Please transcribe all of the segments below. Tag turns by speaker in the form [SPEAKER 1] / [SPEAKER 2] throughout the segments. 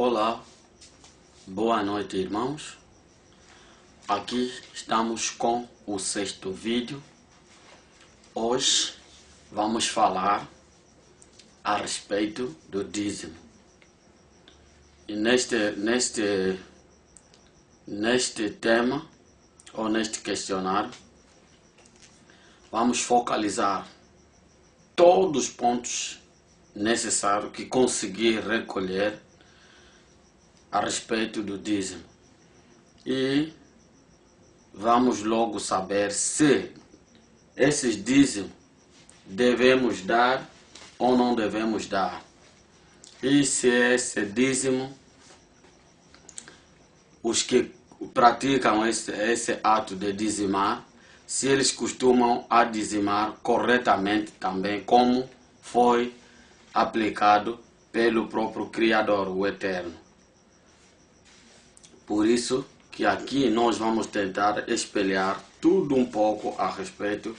[SPEAKER 1] Olá, boa noite, irmãos. Aqui estamos com o 6º vídeo. Hoje vamos falar a respeito do dízimo. E neste tema, ou neste questionário, vamos focalizar todos os pontos necessários que conseguir recolher a respeito do dízimo. E vamos logo saber se esses dízimos devemos dar ou não devemos dar. E se esse dízimo, os que praticam esse ato de dizimar, se eles costumam a dizimar corretamente também, como foi aplicado pelo próprio Criador, o Eterno. Por isso que aqui nós vamos tentar espelhar tudo um pouco a respeito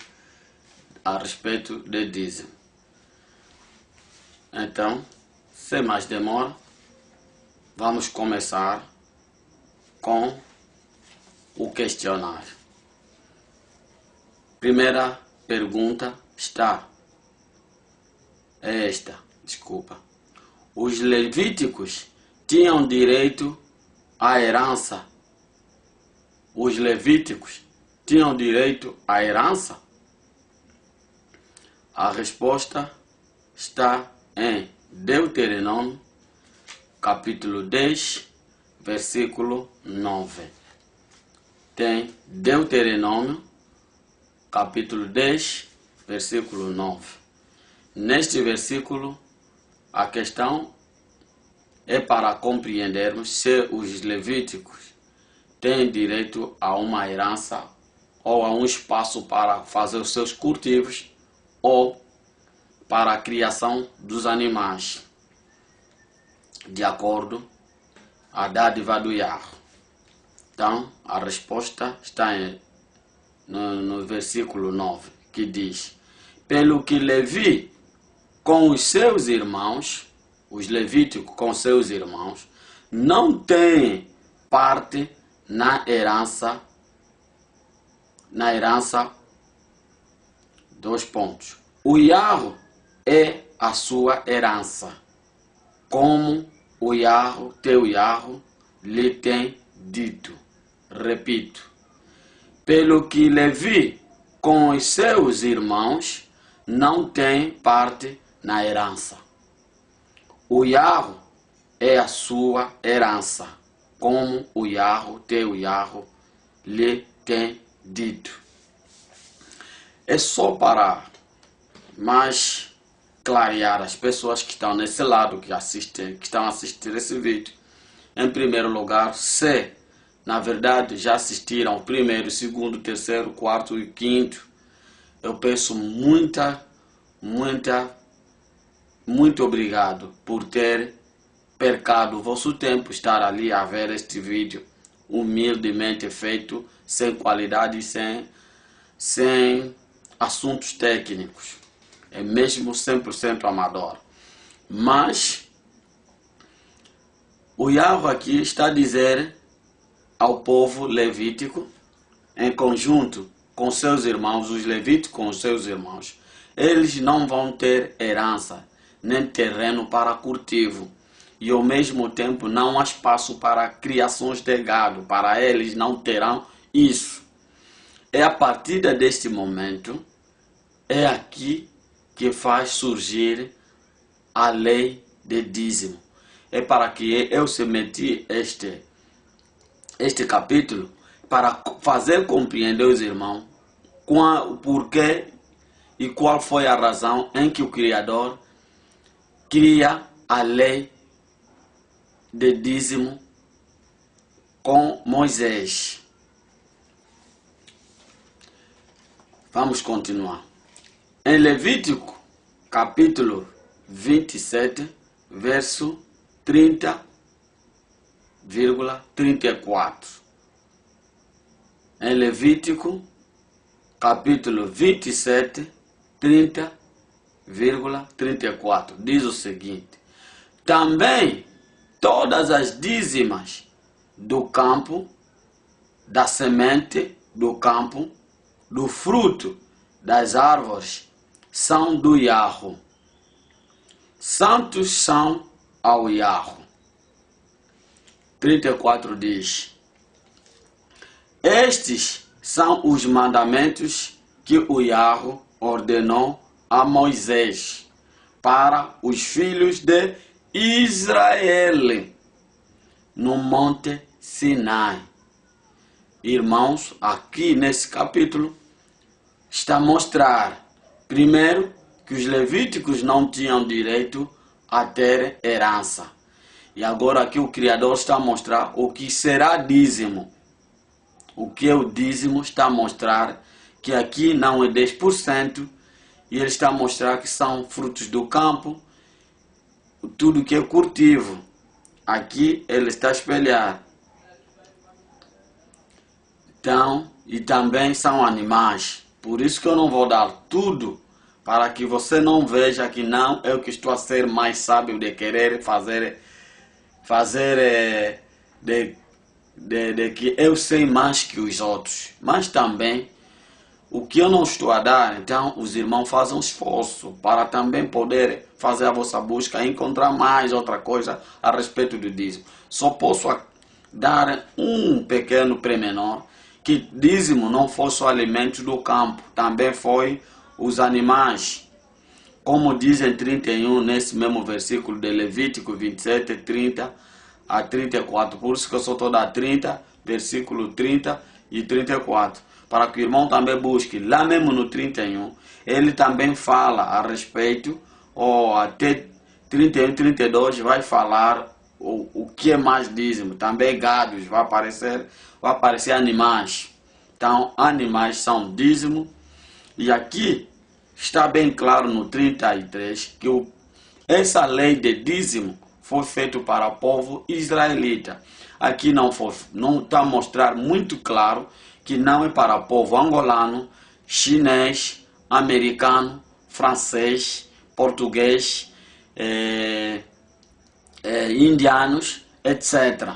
[SPEAKER 1] de dízimo. Então, sem mais demora, vamos começar com o questionário. Primeira pergunta é esta, desculpa. Os levíticos tinham direito à herança? Os levíticos tinham direito à herança? A resposta está em Deuteronômio, capítulo 10, versículo 9. Tem Deuteronômio, capítulo 10, versículo 9. Neste versículo, a questão é para compreendermos se os levíticos têm direito a uma herança ou a um espaço para fazer os seus cultivos ou para a criação dos animais, de acordo à dádiva do Yahweh. Então, a resposta está no versículo 9, que diz: pelo que Levi com os seus irmãos, os levíticos com seus irmãos, não têm parte na herança, dois pontos. O Yahweh é a sua herança, como o Yahweh, teu Yahweh, lhe tem dito. Repito, pelo que Levi com os seus irmãos não tem parte na herança. O Yahweh é a sua herança, como o Yahweh, teu Yahweh, lhe tem dito. É só para mais clarear as pessoas que estão nesse lado, que estão assistindo esse vídeo. Em primeiro lugar, se na verdade já assistiram o primeiro, segundo, terceiro, quarto e quinto, eu peço muito obrigado por ter percado o vosso tempo, estar ali a ver este vídeo humildemente feito, sem qualidade e sem assuntos técnicos. É mesmo 100% amador. Mas o Yahweh aqui está a dizer ao povo levítico, em conjunto com seus irmãos, os levíticos com os seus irmãos, eles não vão ter herança, nem terreno para cultivo. E ao mesmo tempo não há espaço para criações de gado, para eles não terão isso. É a partir deste momento, é aqui que faz surgir a lei de dízimo. É para que eu se meti este capítulo, para fazer compreender os irmãos porquê e qual foi a razão em que o Criador cria a lei de dízimo com Moisés. Vamos continuar. Em Levítico, capítulo 27, verso 30,34. Em Levítico, capítulo 27, 30,34, diz o seguinte: também todas as dízimas do campo, da semente do campo, do fruto das árvores, são do Yahweh. Santos são ao Yahweh. 34 diz: estes são os mandamentos que o Yahweh ordenou a Moisés para os filhos de Israel no Monte Sinai. Irmãos, aqui nesse capítulo está a mostrar, primeiro, que os levíticos não tinham direito a ter herança. E agora aqui o Criador está a mostrar o que será dízimo. O que é o dízimo está a mostrar que aqui não é 10%, e ele está a mostrar que são frutos do campo, tudo que é cultivo. Aqui ele está a espelhar. Então, e também são animais. Por isso que eu não vou dar tudo, para que você não veja que não eu que estou a ser mais sábio de querer fazer de que eu sei mais que os outros. Mas também, o que eu não estou a dar, então os irmãos fazem um esforço para também poder fazer a vossa busca e encontrar mais outra coisa a respeito do dízimo. Só posso dar um pequeno pormenor, que dízimo não foi só alimento do campo, também foi os animais. Como diz em 31, nesse mesmo versículo de Levítico 27, 30 a 34. Por isso que eu só estou da 30, versículo 30 e 34. Para que o irmão também busque. Lá mesmo no 31, ele também fala a respeito, ou até 31 e 32 vai falar o que é mais dízimo. Também gados, vai aparecer animais. Então, animais são dízimo. E aqui está bem claro no 33 que essa lei de dízimo foi feita para o povo israelita. Aqui não está a mostrar muito claro que não é para o povo angolano, chinês, americano, francês, português, indianos, etc.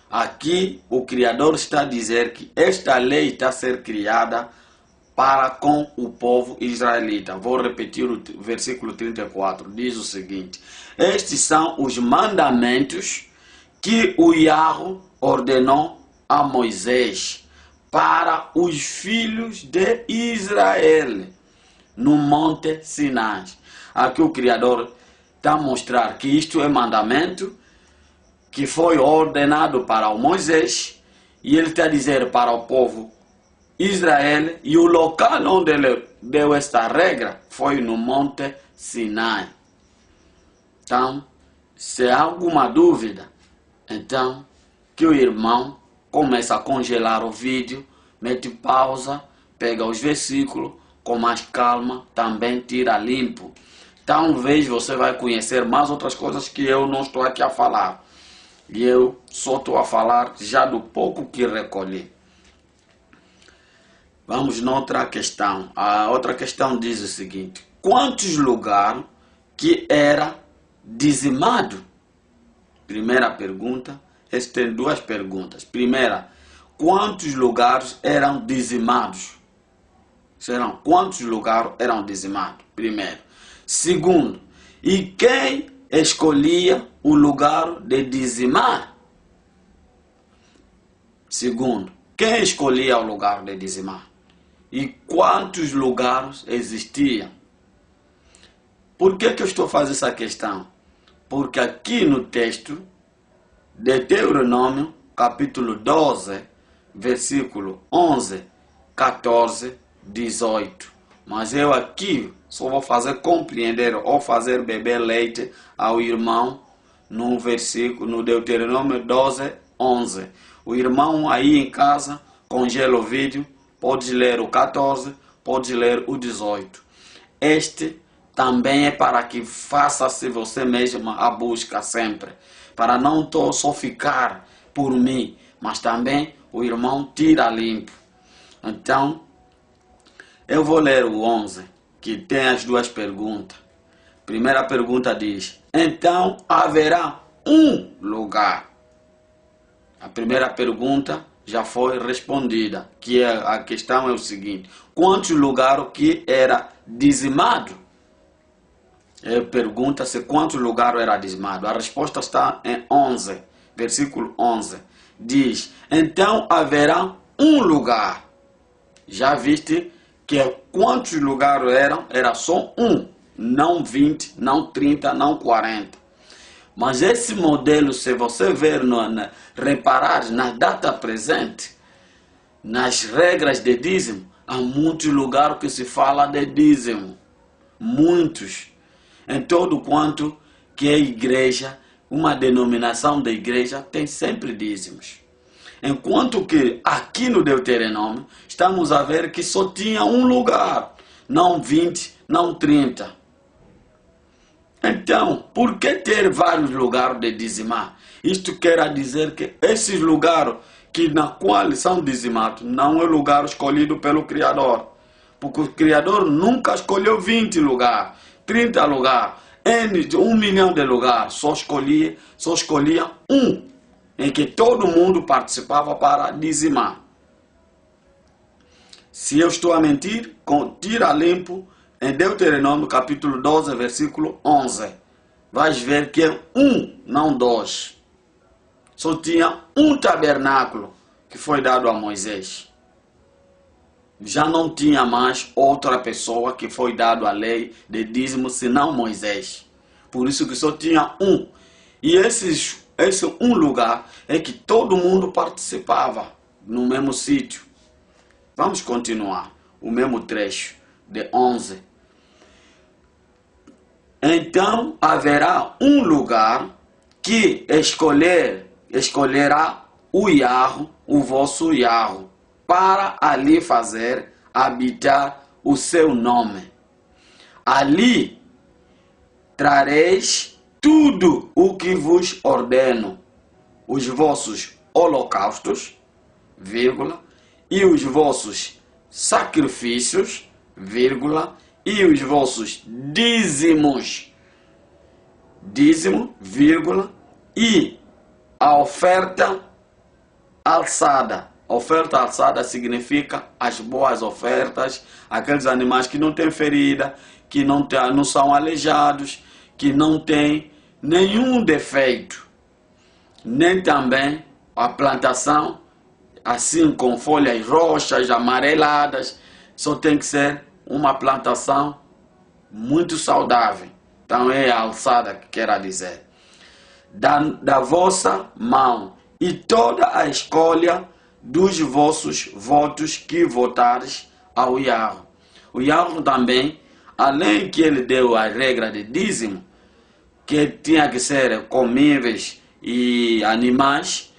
[SPEAKER 1] Aqui o Criador está a dizer que esta lei está a ser criada para com o povo israelita. Vou repetir o versículo 34, diz o seguinte: estes são os mandamentos que o Yahweh ordenou a Moisés para os filhos de Israel no Monte Sinai. Aqui o Criador está a mostrar que isto é mandamento que foi ordenado para o Moisés, e ele está a dizer para o povo Israel, e o local onde ele deu esta regra foi no Monte Sinai. Então, se há alguma dúvida, então que o irmão começa a congelar o vídeo, mete pausa, pega os versículos com mais calma, também tira limpo. Talvez você vai conhecer mais outras coisas que eu não estou aqui a falar. E eu só estou a falar já do pouco que recolhi. Vamos noutra questão. A outra questão diz o seguinte: quantos lugares que era dizimado? Primeira pergunta. Esse tem duas perguntas. Primeira, quantos lugares eram dizimados? Quantos lugares eram dizimados? Primeiro. Segundo, e quem escolhia o lugar de dizimar? Segundo, quem escolhia o lugar de dizimar? E quantos lugares existiam? Por que eu estou fazendo essa questão? Porque aqui no texto de Deuteronômio, capítulo 12, versículo 11, 14, 18. Mas eu aqui só vou fazer compreender ou fazer beber leite ao irmão no versículo, no Deuteronômio 12, 11. O irmão aí em casa, congela o vídeo, pode ler o 14, pode ler o 18. Este também é para que faça-se você mesmo a busca sempre, para não só ficar por mim, mas também o irmão tira limpo. Então, eu vou ler o 11, que tem as duas perguntas. Primeira pergunta diz: então haverá um lugar. A primeira pergunta já foi respondida, que a questão é o seguinte: quantos lugares que era dizimado? Pergunta-se quantos lugares era dizimado. A resposta está em 11, versículo 11. Diz: então haverá um lugar. Já viste que quantos lugares eram? Era só um, não 20, não 30, não 40. Mas esse modelo, se você ver, reparar na data presente, nas regras de dízimo, há muitos lugares que se fala de dízimo. Muitos. Em todo quanto que a igreja, uma denominação da igreja, tem sempre dízimos. Enquanto que aqui no Deuteronômio, estamos a ver que só tinha um lugar, não 20, não 30. Então, por que ter vários lugares de dizimar? Isto quer dizer que esses lugares que na qual são dizimados não é lugar escolhido pelo Criador. Porque o Criador nunca escolheu 20 lugares, 30 lugares, 1 milhão de lugares. Só escolhia um, em que todo mundo participava para dizimar. Se eu estou a mentir, tira limpo em Deuteronômio capítulo 12, versículo 11. Vais ver que é um, não dois. Só tinha um tabernáculo que foi dado a Moisés. Já não tinha mais outra pessoa que foi dado a lei de dízimo senão Moisés. Por isso que só tinha um. E esse um lugar é que todo mundo participava no mesmo sítio. Vamos continuar o mesmo trecho de 11. Então haverá um lugar que escolherá o Yahweh, o vosso Yahweh, para ali fazer habitar o seu nome. Ali trareis tudo o que vos ordeno, os vossos holocaustos, vírgula, e os vossos sacrifícios, vírgula, e os vossos dízimos, dízimo, vírgula, e a oferta alçada. Oferta alçada significa as boas ofertas, aqueles animais que não têm ferida, que não são aleijados, que não têm nenhum defeito, nem também a plantação assim com folhas roxas, amareladas. Só tem que ser uma plantação muito saudável. Então é a alçada que quer dizer. Da vossa mão e toda a escolha dos vossos votos que votares ao Yahweh. O Yahweh também, além que ele deu a regra de dízimo, que tinha que ser comíveis e animais,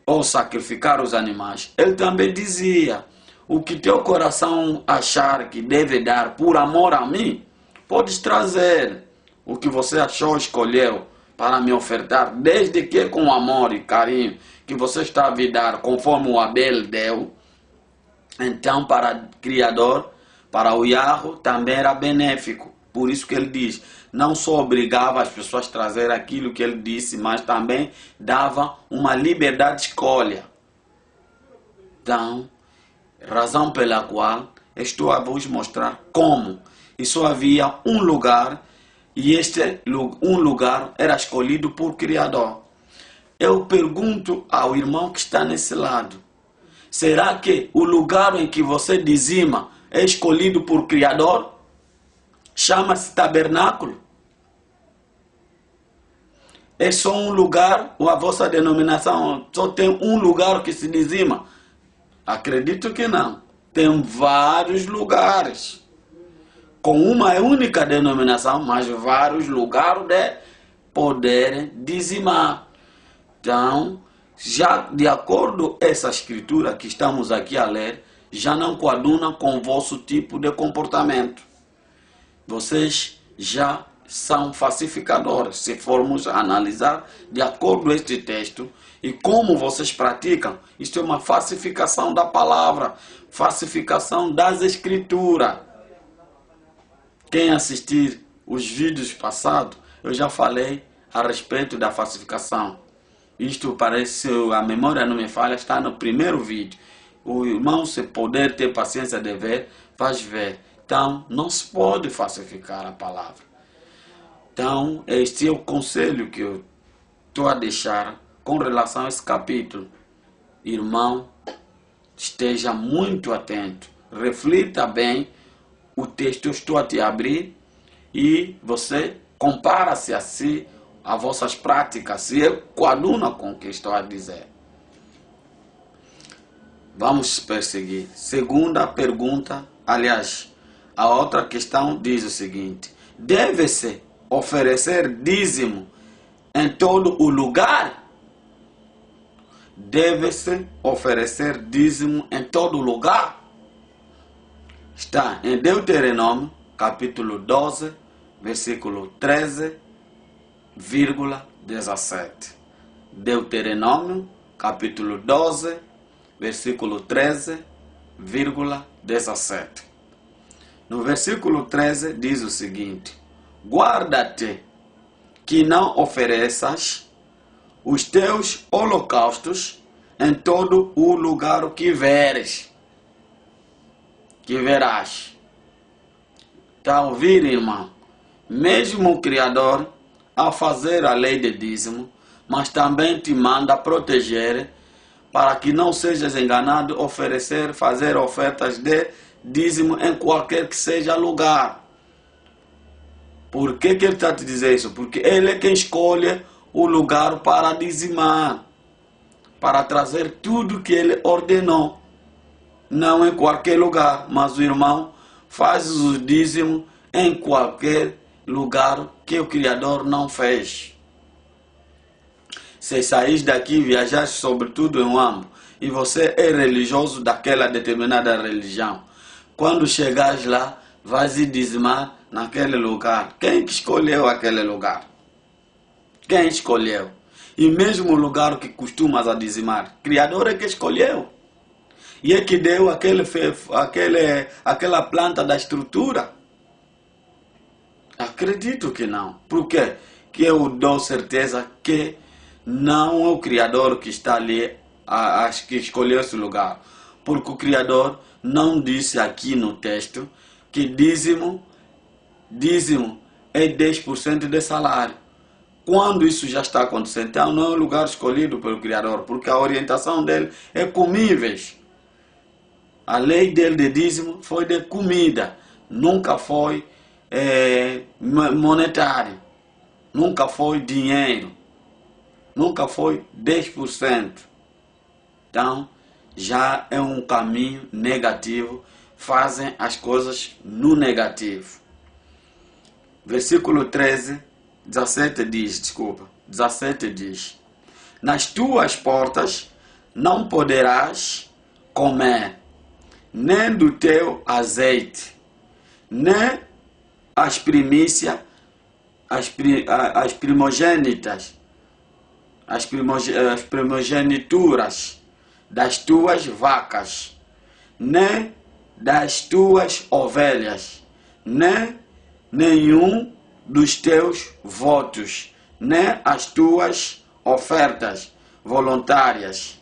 [SPEAKER 1] ou sacrificar os animais, ele também dizia: o que teu coração achar que deve dar por amor a mim, podes trazer o que você achou, escolheu para me ofertar, desde que com amor e carinho que você está a dar, conforme o Abel deu. Então, para o Criador, para o Yahweh, também era benéfico. Por isso que ele diz, não só obrigava as pessoas a trazer aquilo que ele disse, mas também dava uma liberdade de escolha. Então, razão pela qual estou a vos mostrar como. E só havia um lugar, e este um lugar era escolhido por Criador. Eu pergunto ao irmão que está nesse lado, será que o lugar em que você dizima é escolhido por Criador? Chama-se tabernáculo? É só um lugar, ou a vossa denominação só tem um lugar que se dizima? Acredito que não. Tem vários lugares. Com uma única denominação, mas vários lugares de poder dizimar. Então, já de acordo com essa escritura que estamos aqui a ler, já não coaduna com o vosso tipo de comportamento. Vocês já são falsificadores, se formos analisar de acordo com este texto e como vocês praticam. Isto é uma falsificação da palavra, falsificação das escrituras. Quem assistir os vídeos passados, eu já falei a respeito da falsificação. Isto parece, a memória não me falha, está no primeiro vídeo. O irmão, se puder ter paciência de ver, vai ver. Então, não se pode falsificar a palavra. Então, este é o conselho que eu estou a deixar com relação a esse capítulo. Irmão, esteja muito atento. Reflita bem o texto. Eu estou a te abrir e você compara-se a si, a vossas práticas, se coaduna com o que estou a dizer. Vamos perseguir. Segunda pergunta, aliás, a outra questão diz o seguinte: deve-se oferecer dízimo em todo o lugar? Deve-se oferecer dízimo em todo lugar? Está em Deuteronômio, capítulo 12, versículo 13,17. Deuteronômio, capítulo 12, versículo 13,17. No versículo 13 diz o seguinte: guarda-te que não ofereças os teus holocaustos em todo o lugar que veres. Que verás. Está a ouvir, irmão? Mesmo o Criador, ao fazer a lei de dízimo, mas também te manda proteger para que não sejas enganado, fazer ofertas de dízimo em qualquer que seja lugar. Por que ele está a te dizer isso? Porque ele é quem escolhe o lugar para dizimar, para trazer tudo que ele ordenou. Não em qualquer lugar, mas o irmão faz o dízimo em qualquer lugar que o Criador não fez. Se saís daqui e viajar sobretudo em um âmbito, e você é religioso daquela determinada religião, quando chegares lá, vais dizimar naquele lugar. Quem que escolheu aquele lugar? Quem escolheu? E mesmo o lugar que costumas a dizimar, o Criador é que escolheu. E é que deu aquela planta da estrutura. Acredito que não. Por quê? Que eu dou certeza que não é o Criador que está ali, que escolheu esse lugar. Porque o Criador não disse aqui no texto que dízimo é 10% de salário. Quando isso já está acontecendo, então não é o lugar escolhido pelo Criador, porque a orientação dele é comíveis. A lei dele de dízimo foi de comida, nunca foi monetário, nunca foi dinheiro, nunca foi 10%. Então, já é um caminho negativo, fazem as coisas no negativo. Versículo 17 diz: nas tuas portas não poderás comer nem do teu azeite, nem as primícias, as primogênitas, as primogenituras das tuas vacas, nem das tuas ovelhas, nem nenhum dos teus votos, nem as tuas ofertas voluntárias,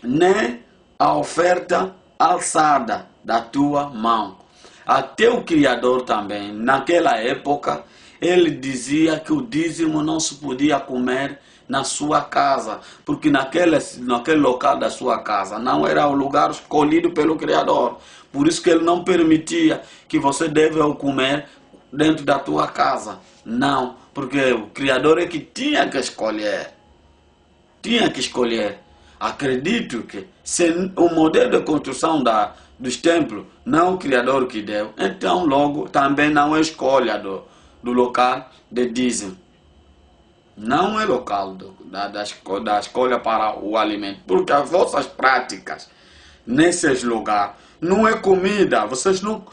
[SPEAKER 1] nem a oferta alçada da tua mão. Até o Criador também, naquela época, ele dizia que o dízimo não se podia comer na sua casa, porque naquele local da sua casa não era o lugar escolhido pelo Criador. Por isso que ele não permitia que você deve o comer dentro da tua casa. Não, porque o Criador é que tinha que escolher. Tinha que escolher. Acredito que se o modelo de construção dos templos não é o Criador que deu, então logo também não é escolha do local de dízimo. Não é local da escolha para o alimento, porque as vossas práticas nesses lugares não é comida, vocês não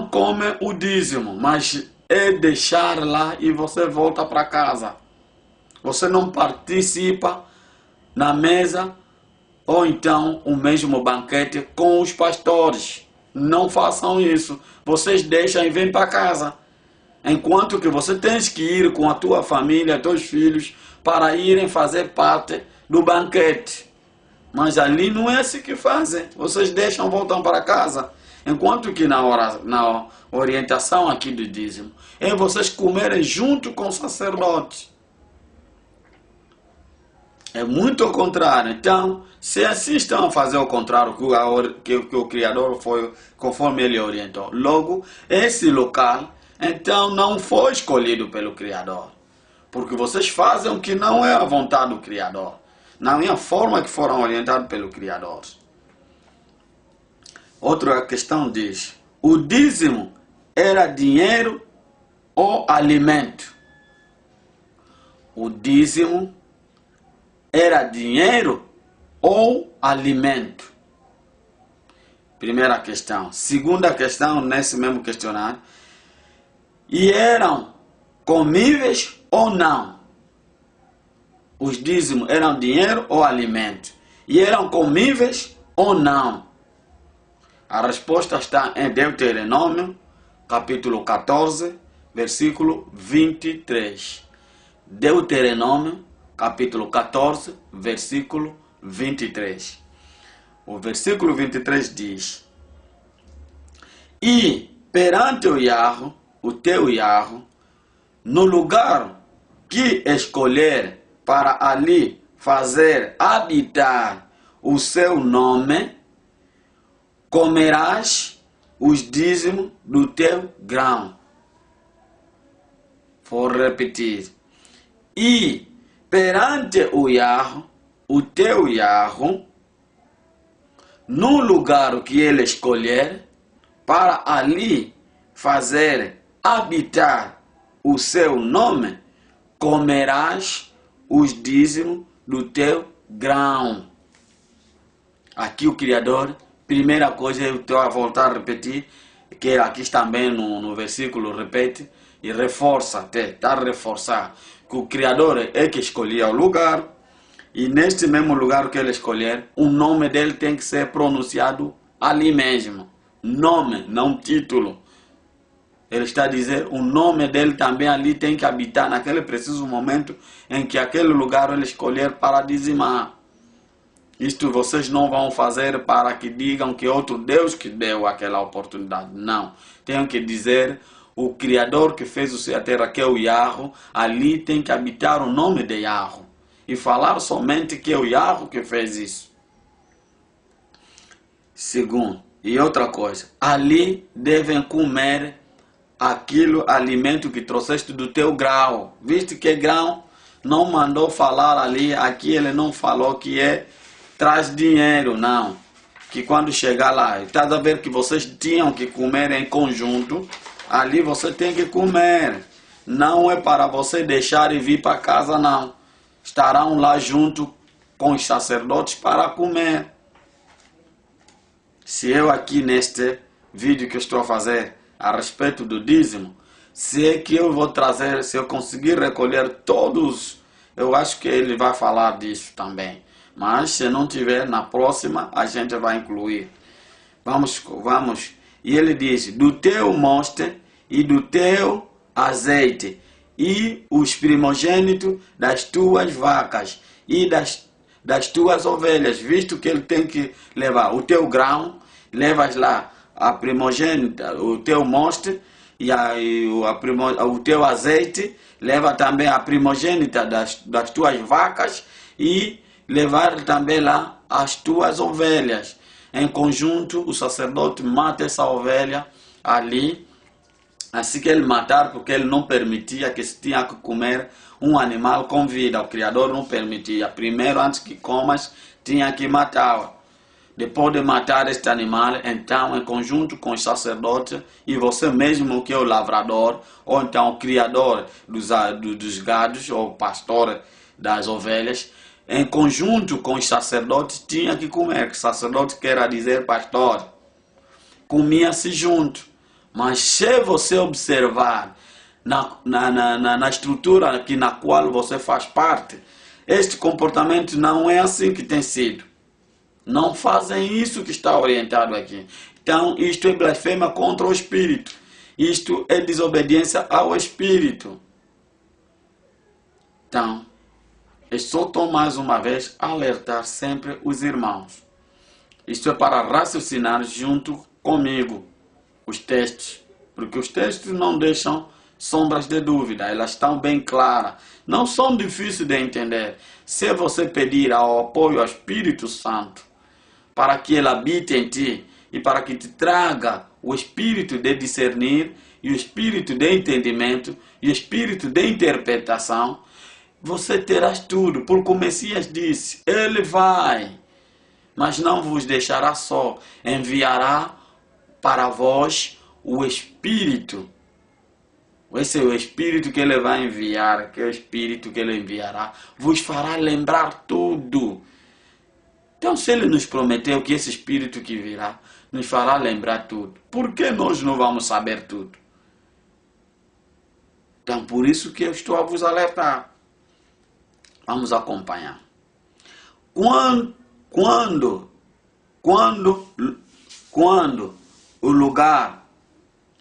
[SPEAKER 1] comem o dízimo, mas é deixar lá e você volta para casa. Você não participa na mesa ou então o mesmo banquete com os pastores. Não façam isso. Vocês deixam e vêm para casa. Enquanto que você tens que ir com a tua família, teus filhos, para irem fazer parte do banquete. Mas ali não é assim que fazem. Vocês deixam, voltam para casa. Enquanto que na orientação aqui do dízimo, é vocês comerem junto com o sacerdote. É muito ao contrário. Então, se assim estão a fazer o contrário que o Criador foi, conforme ele orientou, logo, esse local, então, não foi escolhido pelo Criador. Porque vocês fazem o que não é a vontade do Criador. Não é a forma que foram orientados pelo Criador. Outra questão diz, o dízimo era dinheiro ou alimento? O dízimo era dinheiro ou alimento? Primeira questão. Segunda questão, nesse mesmo questionário. E eram comíveis ou não? Os dízimos eram dinheiro ou alimento? E eram comíveis ou não? A resposta está em Deuteronômio, capítulo 14, versículo 23. Deuteronômio, capítulo 14, versículo 23. O versículo 23 diz: E perante o Yahweh, o teu Yahweh, no lugar que escolher para ali fazer habitar o seu nome, comerás os dízimos do teu grão. Vou repetir. E perante o Yahweh, o teu Yahweh, no lugar que ele escolher, para ali fazer habitar o seu nome, comerás os dízimos do teu grão. Aqui o Criador, primeira coisa, eu estou a voltar a repetir, que aqui também no versículo repete e reforça até, está a reforçar, que o Criador é que escolhia o lugar, e neste mesmo lugar que ele escolher, o nome dele tem que ser pronunciado ali mesmo. Nome, não título. Ele está a dizer, o nome dele também ali tem que habitar naquele preciso momento em que aquele lugar ele escolher para dizimar. Isto vocês não vão fazer para que digam que outro Deus que deu aquela oportunidade. Não. Tem que dizer, o Criador que fez o céu e a terra, que é o Yahweh, ali tem que habitar o nome de Yahweh. E falar somente que é o Yahweh que fez isso. Segundo, e outra coisa, ali devem comer aquilo, alimento que trouxeste do teu grão. Viste que grão? Não mandou falar ali, aqui ele não falou que traz dinheiro, não. Que quando chegar lá, está a ver que vocês tinham que comer em conjunto, ali você tem que comer. Não é para você deixar e vir para casa, não. Estarão lá junto com os sacerdotes para comer. Se eu aqui neste vídeo que eu estou a fazer a respeito do dízimo, se é que eu vou trazer, se eu conseguir recolher todos, eu acho que ele vai falar disso também. Mas se não tiver, na próxima a gente vai incluir. Vamos. E ele diz, do teu moste e do teu azeite, e os primogênitos das tuas vacas e das tuas ovelhas, visto que ele tem que levar o teu grão, levas lá a primogênita, o teu moste e o teu azeite, leva também a primogênita das tuas vacas e levar também lá as tuas ovelhas. Em conjunto, o sacerdote mata essa ovelha ali, assim que ele matar, porque ele não permitia que se tinha que comer um animal com vida. O Criador não permitia. Primeiro, antes que comas, tinha que matar. Depois de matar este animal, então, em conjunto com os sacerdotes, e você mesmo que é o lavrador, ou então o criador dos gados, ou o pastor das ovelhas, em conjunto com os sacerdotes, tinha que comer. Sacerdote quer dizer pastor. Comia-se junto. Mas se você observar na estrutura na qual você faz parte, este comportamento não é assim que tem sido. Não fazem isso que está orientado aqui. Então, isto é blasfêmia contra o Espírito. Isto é desobediência ao Espírito. Então, eu só estou mais uma vez a alertar sempre os irmãos. Isto é para raciocinar junto comigo os textos, porque os textos não deixam sombras de dúvida, elas estão bem claras, não são difíceis de entender. Se você pedir ao apoio ao Espírito Santo para que ele habite em ti e para que te traga o espírito de discernir e o espírito de entendimento e o espírito de interpretação, você terás tudo, porque o Messias disse, ele vai, mas não vos deixará só, enviará para vós o Espírito. Esse é o Espírito que ele vai enviar, que é o Espírito que ele enviará, vos fará lembrar tudo. Então, se ele nos prometeu que esse Espírito que virá nos fará lembrar tudo, por que nós não vamos saber tudo? Então, por isso que eu estou a vos alertar. Vamos acompanhar. Quando o lugar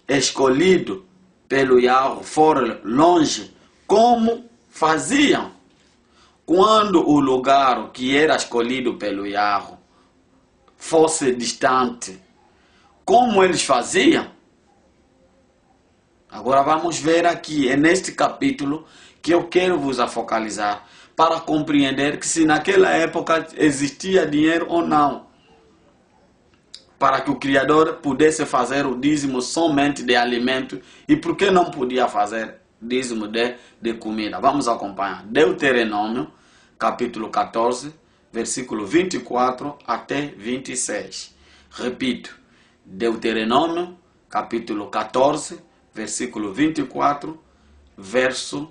[SPEAKER 1] escolhido pelo Yahweh for longe, como faziam? Quando o lugar que era escolhido pelo Yahweh fosse distante, como eles faziam? Agora vamos ver aqui, é neste capítulo que eu quero vos focalizar, para compreender que se naquela época existia dinheiro ou não, para que o Criador pudesse fazer o dízimo somente de alimento, e por que não podia fazer dízimo de comida? Vamos acompanhar. Deuteronômio, capítulo 14, versículo 24 até 26. Repito, Deuteronômio, capítulo 14, versículo 24, verso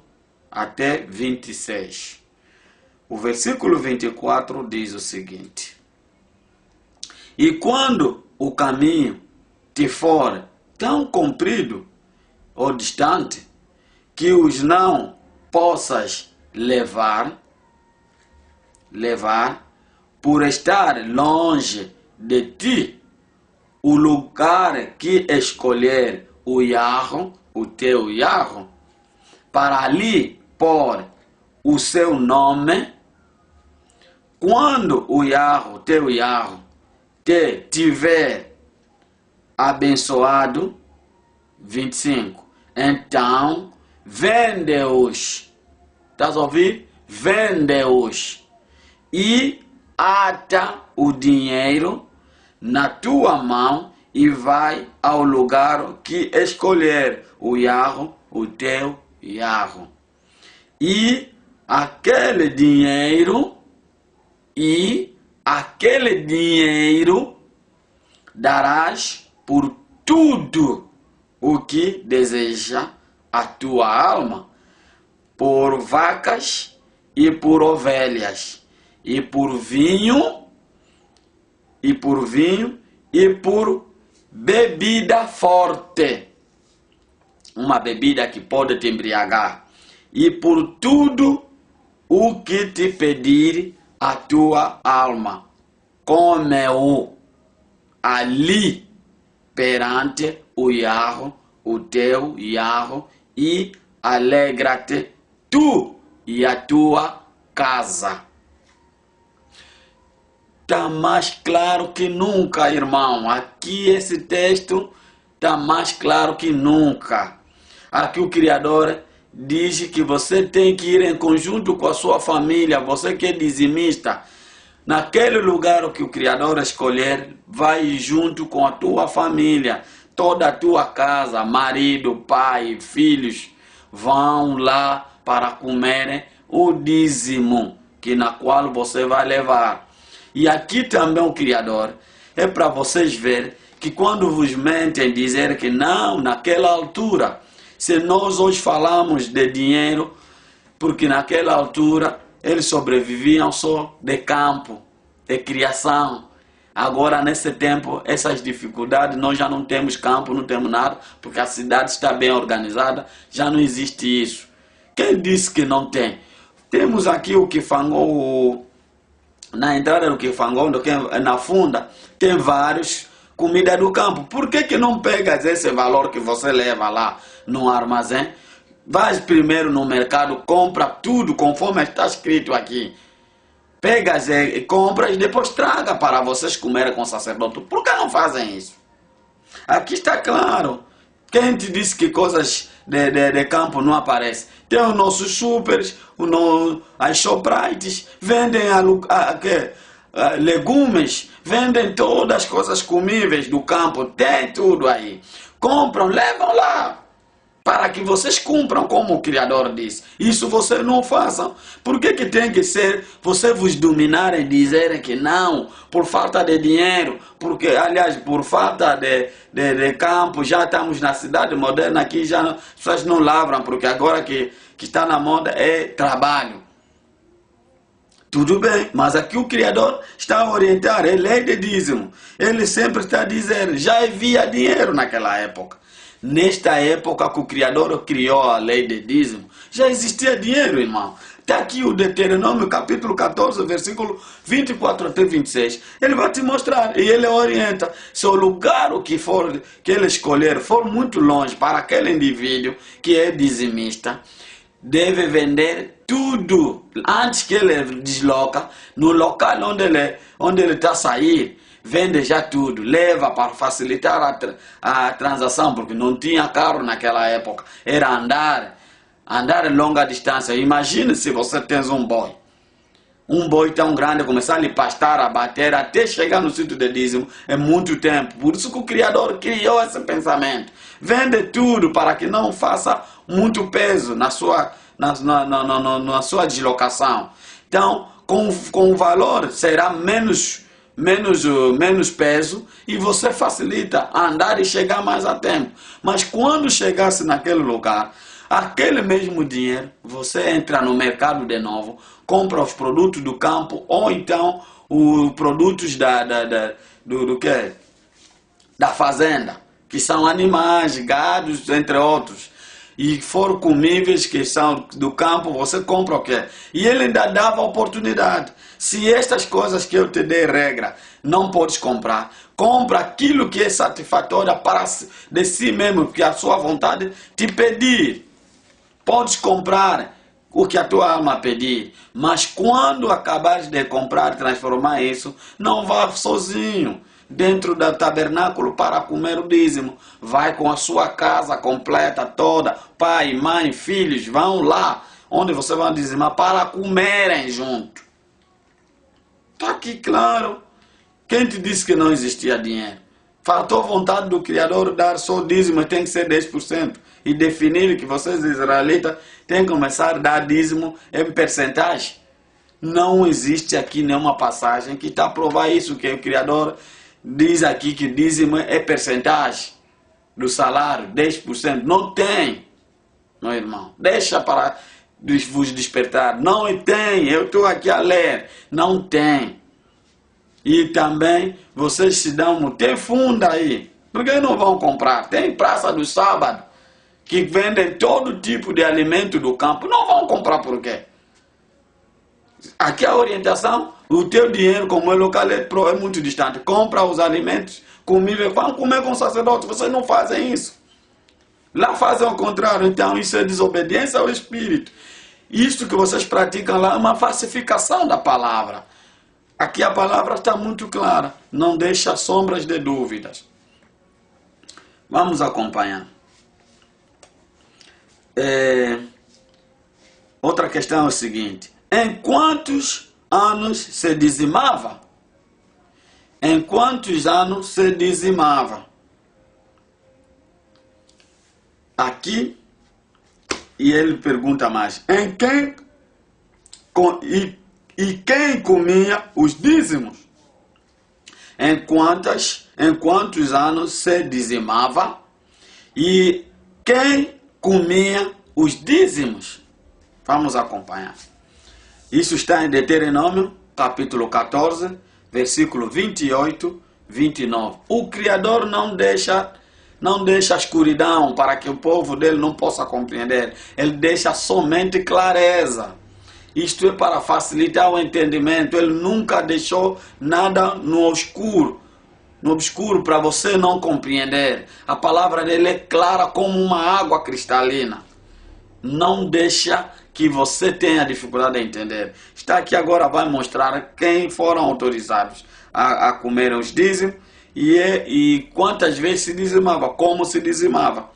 [SPEAKER 1] até 26. O versículo 24 diz o seguinte: e quando o caminho te for tão comprido ou distante, que os não possas levar, por estar longe de ti, o lugar que escolher o Yahweh, o teu Yahweh, para ali pôr o seu nome, quando o Yahweh, teu Yahweh, te tiver abençoado, 25, então vende-os, estás a ouvir? Vende-os e ata o dinheiro na tua mão e vai ao lugar que escolher o Yahweh, o teu Yahweh. E aquele dinheiro darás por tudo o que deseja a tua alma, por vacas e por ovelhas, e por vinho e por bebida forte, uma bebida que pode te embriagar, e por tudo o que te pedir a tua alma, come-o ali perante o Yahweh, o teu Yahweh, e alegra-te tu e a tua casa. Está mais claro que nunca, irmão. Aqui esse texto está mais claro que nunca. Aqui o Criador diz que você tem que ir em conjunto com a sua família, você que é dizimista. Naquele lugar que o Criador escolher, vai junto com a tua família, toda a tua casa, marido, pai, filhos, vão lá para comerem o dízimo que na qual você vai levar. E aqui também o Criador é para vocês verem que quando vos mentem dizer que não, naquela altura, se nós hoje falamos de dinheiro, porque naquela altura eles sobreviviam só de campo, de criação. Agora, nesse tempo, essas dificuldades, nós já não temos campo, não temos nada, porque a cidade está bem organizada, já não existe isso. Quem disse que não tem? Temos aqui o Kifangó, na entrada do Kifangó, na funda, tem vários comida do campo. Por que não pegas esse valor que você leva lá no armazém? Vai primeiro no mercado, compra tudo conforme está escrito aqui. Pegas e compras e depois traga para vocês comerem com o sacerdote. Por que não fazem isso? Aqui está claro. Quem te disse que coisas de campo não aparecem? Tem os nossos supers, as Shoprites, vendem legumes, vendem todas as coisas comíveis do campo, tem tudo aí. Compram, levam lá, para que vocês cumpram como o Criador diz. Isso vocês não façam. Por que tem que ser vocês vos dominarem e dizerem que não, por falta de dinheiro, porque, aliás, por falta de campo, já estamos na cidade moderna aqui, já as pessoas não lavram, porque agora que está na moda é trabalho. Tudo bem, mas aqui o Criador está a orientar, é lei de dízimo. Ele sempre está a dizer, já havia dinheiro naquela época. Nesta época que o Criador criou a lei de dízimo, já existia dinheiro, irmão. Está aqui o Deuteronômio, capítulo 14, versículo 24 até 26. Ele vai te mostrar e ele orienta. Se o lugar que ele escolher for muito longe para aquele indivíduo que é dizimista, deve vender tudo antes que ele desloca no local onde ele está a sair. Vende já tudo, leva para facilitar a transação, porque não tinha carro naquela época, era andar longa distância. Imagine se você tem um boi tão grande, começar a lhe pastar, a bater, até chegar no sítio de dízimo, é muito tempo. Por isso que o Criador criou esse pensamento. Vende tudo para que não faça muito peso na sua deslocação. Então, com o valor será menos peso e você facilita andar e chegar mais a tempo. Mas quando chegasse naquele lugar, aquele mesmo dinheiro, você entra no mercado de novo, compra os produtos do campo ou então os produtos da fazenda, que são animais, gados, entre outros. E for comíveis que são do campo, você compra o quê? E ele ainda dava oportunidade. Se estas coisas que eu te dei regra, não podes comprar, compra aquilo que é satisfatório de si mesmo, que a sua vontade te pedir. Podes comprar o que a tua alma pedir, mas quando acabares de comprar e transformar isso, não vá sozinho dentro do tabernáculo para comer o dízimo. Vai com a sua casa completa toda, pai, mãe, filhos, vão lá onde você vai dizimar para comerem junto. Está aqui claro. Quem te disse que não existia dinheiro? Faltou vontade do Criador dar só dízimo, tem que ser 10%. E definir que vocês israelitas têm que começar a dar dízimo em percentagem. Não existe aqui nenhuma passagem que está a provar isso, que o Criador diz aqui que dízimo é percentagem do salário, 10%. Não tem, meu irmão. Deixa para vos despertar. Não tem, eu estou aqui a ler. Não tem. E também vocês se dão, tem funda aí. Por que não vão comprar? Tem praça do sábado que vendem todo tipo de alimento do campo. Não vão comprar por quê? Aqui a orientação, o teu dinheiro, como é local, é muito distante. Compra os alimentos comíveis, vão comer com o sacerdote. Vocês não fazem isso. Lá fazem o contrário. Então isso é desobediência ao Espírito. Isto que vocês praticam lá é uma falsificação da palavra. Aqui a palavra está muito clara. Não deixa sombras de dúvidas. Vamos acompanhar. Outra questão é o seguinte. Em quantos anos se dizimava? Em quantos anos se dizimava? Aqui, e ele pergunta mais. E quem comia os dízimos? Em quantos anos se dizimava? E quem comia os dízimos? Vamos acompanhar. Isso está em Deuteronômio, capítulo 14, versículo 28, 29. O Criador não deixa a escuridão para que o povo dele não possa compreender. Ele deixa somente clareza. Isto é para facilitar o entendimento. Ele nunca deixou nada no escuro. no obscuro para você não compreender. A palavra dele é clara como uma água cristalina. Não deixa que você tenha dificuldade de entender. Está aqui agora, vai mostrar quem foram autorizados a comer os dízimos e quantas vezes se dizimava, como se dizimava.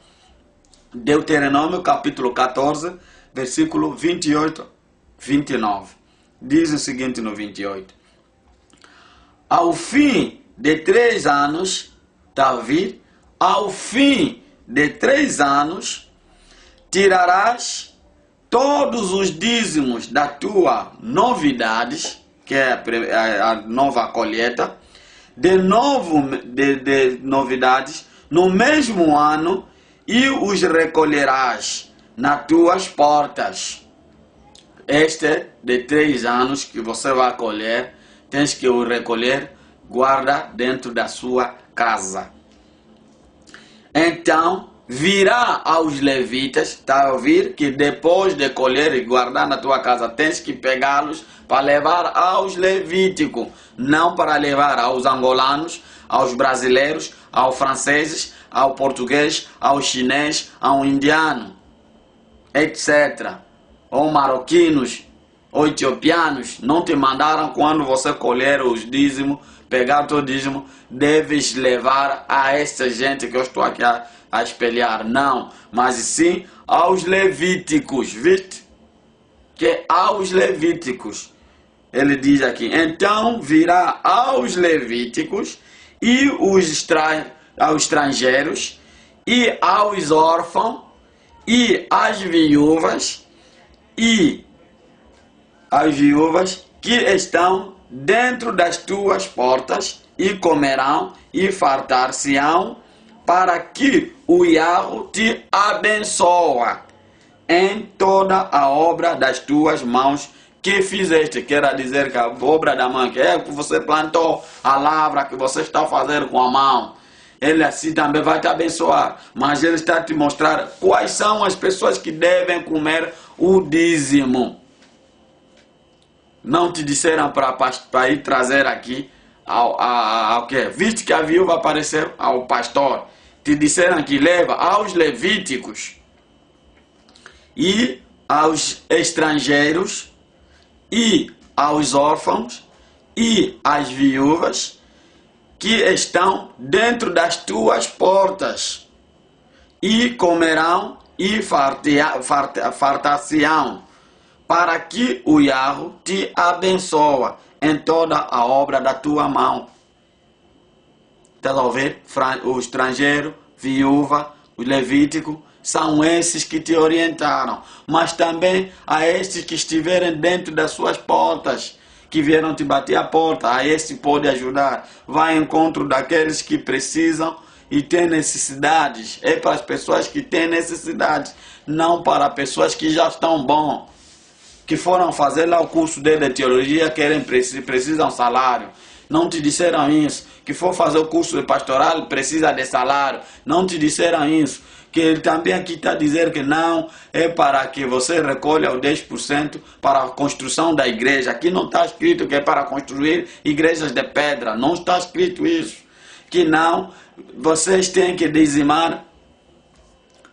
[SPEAKER 1] Deuteronômio capítulo 14, versículo 28, 29. Diz o seguinte no 28. Ao fim de 3 anos, está a ouvir? Ao fim de 3 anos, tirarás todos os dízimos da tua novidades, que é a nova colheita, de novidades, no mesmo ano, e os recolherás nas tuas portas. Este é de 3 anos que você vai colher, tens que o recolher, guarda dentro da sua casa. Então, virá aos levitas, está a ouvir? Que depois de colher e guardar na tua casa, tens que pegá-los para levar aos levíticos, não para levar aos angolanos, aos brasileiros, aos franceses, ao português, ao chinês, ao indiano, etc. Ou marroquinos, ou etiopianos. Não te mandaram quando você colher os dízimos, pegar o teu dízimo, deves levar a essa gente que eu estou aqui a espelhar. Não, mas sim aos levíticos, viste? Que aos levíticos. Ele diz aqui, então virá aos levíticos e aos estrangeiros e aos órfãos e às viúvas que estão dentro das tuas portas e comerão e fartar-se-ão, para que o Yahweh te abençoe em toda a obra das tuas mãos que fizeste. Quer dizer que a obra da mão, que é que você plantou, a lavra que você está fazendo com a mão, ele assim também vai te abençoar. Mas ele está te mostrar quais são as pessoas que devem comer o dízimo. Não te disseram para ir trazer aqui ao que? Viste que a viúva apareceu ao pastor. Te disseram que leva aos levíticos e aos estrangeiros e aos órfãos e às viúvas que estão dentro das tuas portas, e comerão e fartar-se-ão, para que o Yahweh te abençoe em toda a obra da tua mão. Está a ver? O estrangeiro, viúva, o levítico, são esses que te orientaram. Mas também a esses que estiverem dentro das suas portas, que vieram te bater a porta, a esse pode ajudar. Vai ao encontro daqueles que precisam e têm necessidades. É para as pessoas que têm necessidades, não para pessoas que já estão bom, que foram fazer lá o curso de teologia, precisam salário. Não te disseram isso. Que for fazer o curso de pastoral, precisa de salário. Não te disseram isso. Que ele também aqui está dizendo que não é para que você recolha o 10% para a construção da igreja. Aqui não está escrito que é para construir igrejas de pedra. Não está escrito isso. Que não, vocês têm que dizimar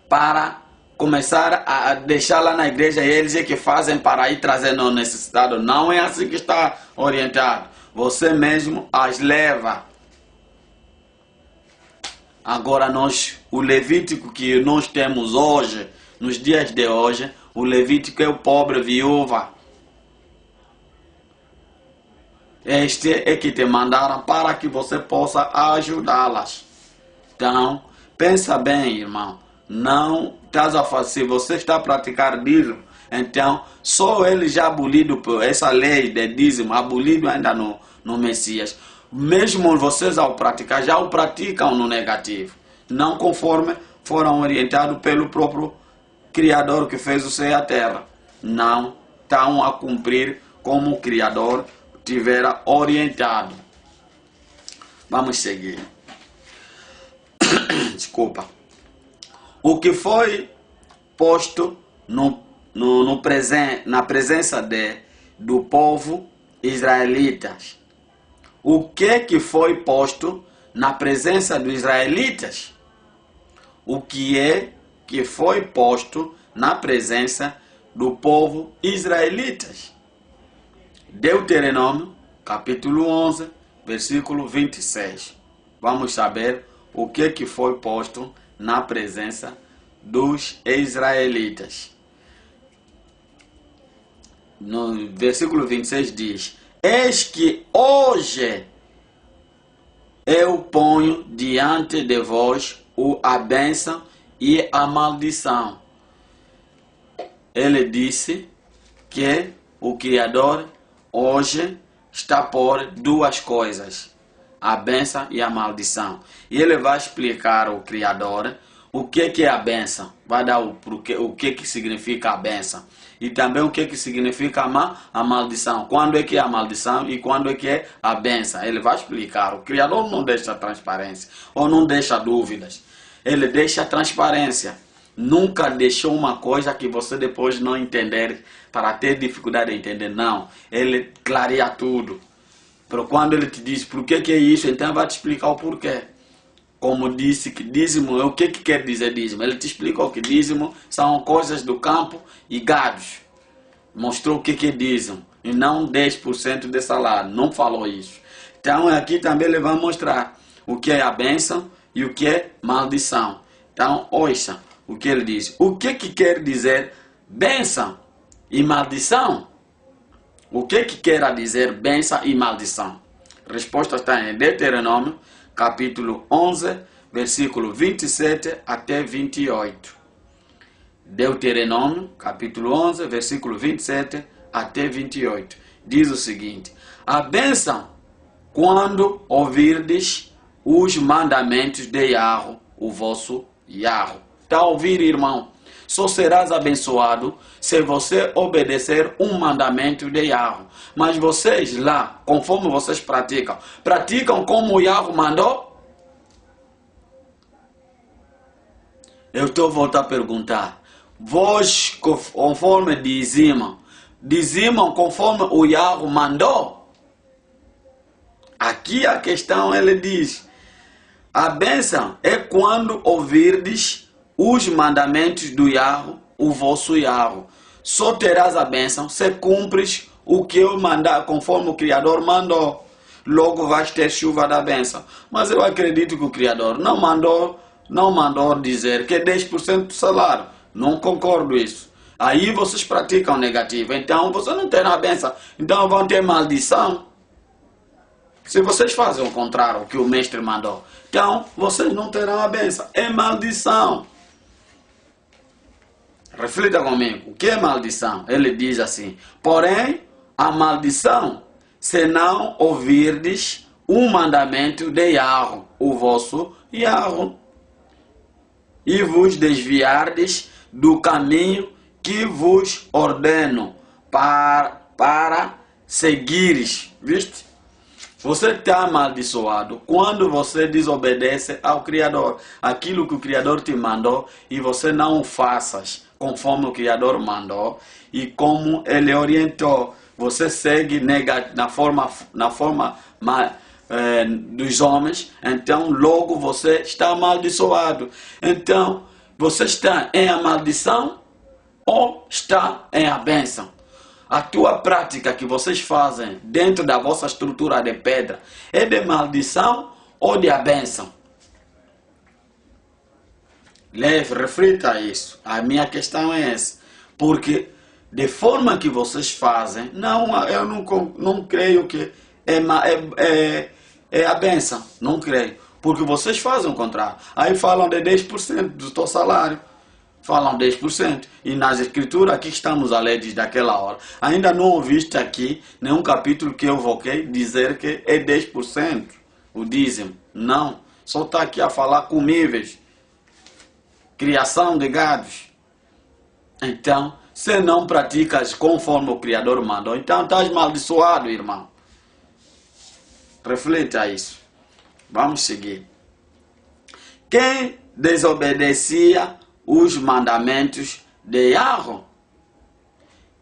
[SPEAKER 1] para começar a deixar lá na igreja, e eles é que fazem para ir trazendo o necessitado. Não é assim que está orientado. Você mesmo as leva. Agora o Levítico que nós temos hoje, nos dias de hoje, o Levítico é o pobre viúva. Este é que te mandaram para que você possa ajudá-las. Então, pensa bem, irmão. Não estás a fazer, se você está a praticar dízimo, então só ele já abolido por essa lei de dízimo, abolido ainda no Messias. Mesmo vocês ao praticar, já o praticam no negativo, não conforme foram orientados pelo próprio Criador que fez o céu e a terra. Não estão a cumprir como o Criador tivera orientado. Vamos seguir. Desculpa. O que foi posto na presença do povo israelita. O que foi posto na presença dos israelitas. O que é que foi posto na presença do povo israelitas. Deuteronômio, capítulo 11, versículo 26. Vamos saber o que foi posto na presença dos israelitas. No versículo 26 diz: eis que hoje eu ponho diante de vós a bênção e a maldição. Ele disse que o Criador hoje está por duas coisas, a bênção e a maldição. E ele vai explicar ao Criador o que é a bênção, vai dar o que significa a bênção. E também o que significa a maldição. Quando é que é a maldição e quando é que é a bênção. Ele vai explicar. O Criador não deixa transparência ou não deixa dúvidas. Ele deixa transparência. Nunca deixou uma coisa que você depois não entender, para ter dificuldade de entender. Não. Ele clareia tudo. Pero quando ele te diz por que é isso, então vai te explicar o porquê. Como disse que dízimo, o que quer dizer dízimo? Ele te explicou que dízimo são coisas do campo e gados. Mostrou o que é dízimo. E não 10% de salário. Não falou isso. Então aqui também ele vai mostrar o que é a bênção e o que é maldição. Então, ouça o que ele diz. O que quer dizer bênção e maldição? O que quer dizer bênção e maldição? A resposta está em Deuteronômio, capítulo 11, versículo 27 até 28. Deuteronômio, capítulo 11, versículo 27 até 28. Diz o seguinte: a bênção, quando ouvirdes os mandamentos de Yahweh, o vosso Yahweh. Está a ouvir, irmão? Só serás abençoado se você obedecer um mandamento de Yahweh. Mas vocês lá, conforme vocês praticam como o Yahweh mandou? Eu estou voltando a perguntar. Vós, conforme dizimam conforme o Yahweh mandou? Aqui a questão, ele diz: a bênção é quando ouvirdes os mandamentos do Yahweh, o vosso Yahweh. Só terás a bênção se cumpres o que eu mandar, conforme o Criador mandou. Logo vais ter chuva da bênção. Mas eu acredito que o Criador não mandou dizer que é 10% do salário. Não concordo isso. Aí vocês praticam negativo. Então vocês não terão a bênção. Então vão ter maldição. Se vocês fazem o contrário do que o mestre mandou, então vocês não terão a bênção. É maldição. Reflita comigo. O que é maldição? Ele diz assim: porém, a maldição, se não ouvirdes o mandamento de Yahweh, o vosso Yahweh, e vos desviardes do caminho que vos ordeno para seguires. Viste? Você está amaldiçoado quando você desobedece ao Criador. Aquilo que o Criador te mandou e você não o faças conforme o Criador mandou e como ele orientou. Você segue na forma dos homens, então logo você está amaldiçoado. Então, você está em a maldição ou está em a bênção? A tua prática que vocês fazem dentro da vossa estrutura de pedra é de maldição ou de bênção? Reflita isso. A minha questão é essa. Porque de forma que vocês fazem, eu não creio que é a bênção. Não creio. Porque vocês fazem o contrário. Aí falam de 10% do teu salário. Falam 10%. E nas escrituras, aqui estamos a ler desde aquela hora. Ainda não ouviste aqui nenhum capítulo que eu evoquei dizer que é 10% o dízimo. Não. Só está aqui a falar comíveis. Criação de gados. Então, se não praticas conforme o Criador mandou, então estás amaldiçoado, irmão. Reflita isso. Vamos seguir. Quem desobedecia os mandamentos de Yahweh?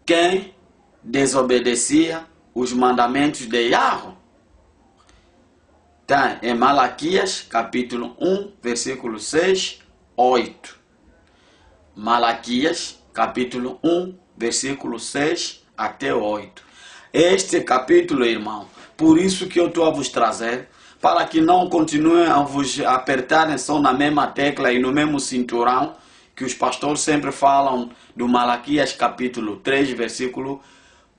[SPEAKER 1] Quem desobedecia os mandamentos de Yahweh? Está em Malaquias, capítulo 1, versículo 6, 8. Malaquias, capítulo 1, versículo 6 até 8. Este capítulo, irmão, por isso que eu estou a vos trazer, para que não continuem a vos apertarem só na mesma tecla e no mesmo cinturão, que os pastores sempre falam do Malaquias, capítulo 3, versículo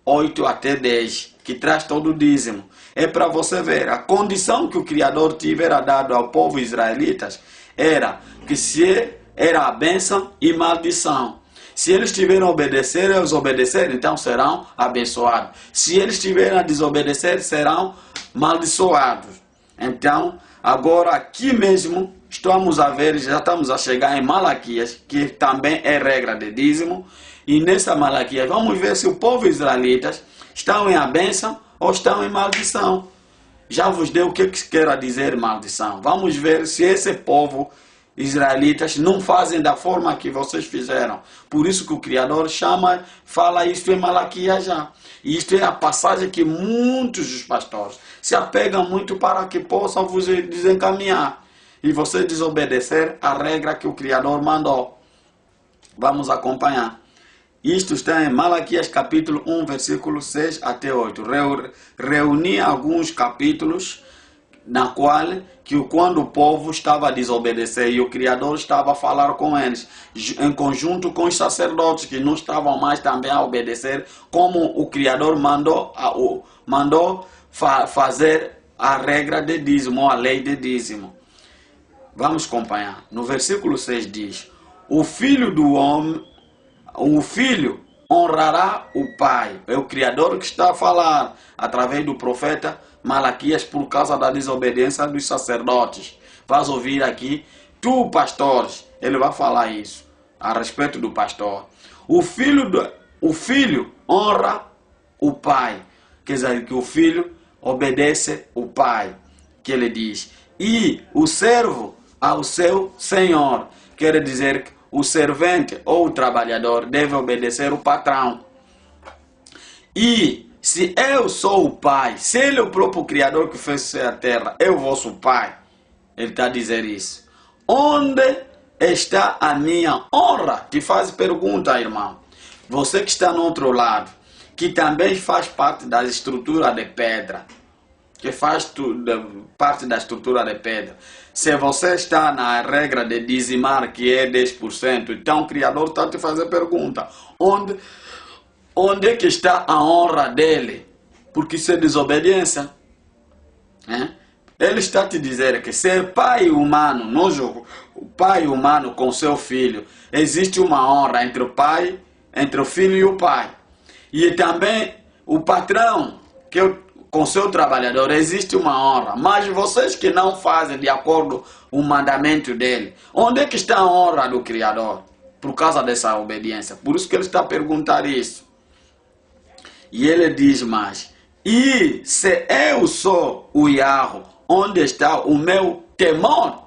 [SPEAKER 1] 8 até 10, que traz todo o dízimo. É para você ver, a condição que o Criador tivera dado ao povo israelitas era que se era a bênção e maldição. Se eles tiverem a obedecer, eles obedecerem, então serão abençoados. Se eles tiverem a desobedecer, serão maldiçoados. Então, agora aqui mesmo, estamos a ver, já estamos a chegar em Malaquias, que também é regra de dízimo. E nessa Malaquias, vamos ver se o povo israelitas estão em a bênção ou estão em maldição. Já vos dei o que quer dizer maldição. Vamos ver se esse povo israelitas não fazem da forma que vocês fizeram. Por isso que o Criador fala isto em Malaquias já. E isto é a passagem que muitos dos pastores se apegam muito para que possam vos desencaminhar. E você desobedecer a regra que o Criador mandou. Vamos acompanhar. Isto está em Malaquias capítulo 1, versículo 6 até 8. Reuni alguns capítulos na qual que quando o povo estava a desobedecer e o Criador estava a falar com eles, em conjunto com os sacerdotes que não estavam mais também a obedecer, como o Criador mandou fazer a regra de dízimo, a lei de dízimo. Vamos acompanhar. No versículo 6 diz: o filho honrará o pai. É o Criador que está a falar através do profeta Malaquias por causa da desobediência dos sacerdotes. Vais ouvir aqui, tu pastores, ele vai falar isso a respeito do pastor. O filho honra o pai. Quer dizer que o filho obedece o pai, que ele diz. E o servo ao seu senhor. Quer dizer que o servente ou o trabalhador deve obedecer o patrão. E se eu sou o pai, se ele é o próprio Criador que fez a terra, é o vosso pai, ele está a dizer isso. Onde está a minha honra? Te faz pergunta, irmão. Você que está no outro lado, que também faz parte da estrutura de pedra, que faz parte da estrutura de pedra. Se você está na regra de dizimar, que é 10%, então o Criador está a te fazer pergunta. Onde é que está a honra dele? Porque isso é desobediência. Ele está a te dizer que se é pai humano, no jogo, o pai humano com seu filho, existe uma honra entre o filho e o pai. E também o patrão, com seu trabalhador, existe uma honra. Mas vocês que não fazem de acordo com o mandamento dele, onde é que está a honra do Criador? Por causa dessa obediência. Por isso que ele está a perguntar isso. E ele diz mais: e se eu sou o Yahweh, onde está o meu temor?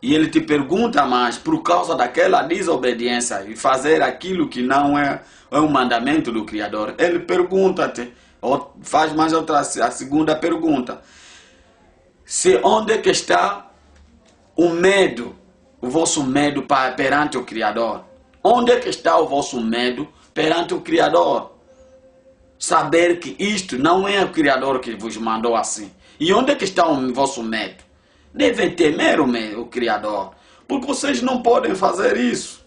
[SPEAKER 1] E ele te pergunta mais, por causa daquela desobediência e fazer aquilo que não é um mandamento do Criador. Ele pergunta-te, faz mais outra, a segunda pergunta. Se onde é que está o medo, o vosso medo perante o Criador? Onde é que está o vosso medo perante o Criador? Saber que isto não é o Criador que vos mandou assim. E onde é que está o vosso medo? Devem temer o Criador, porque vocês não podem fazer isso.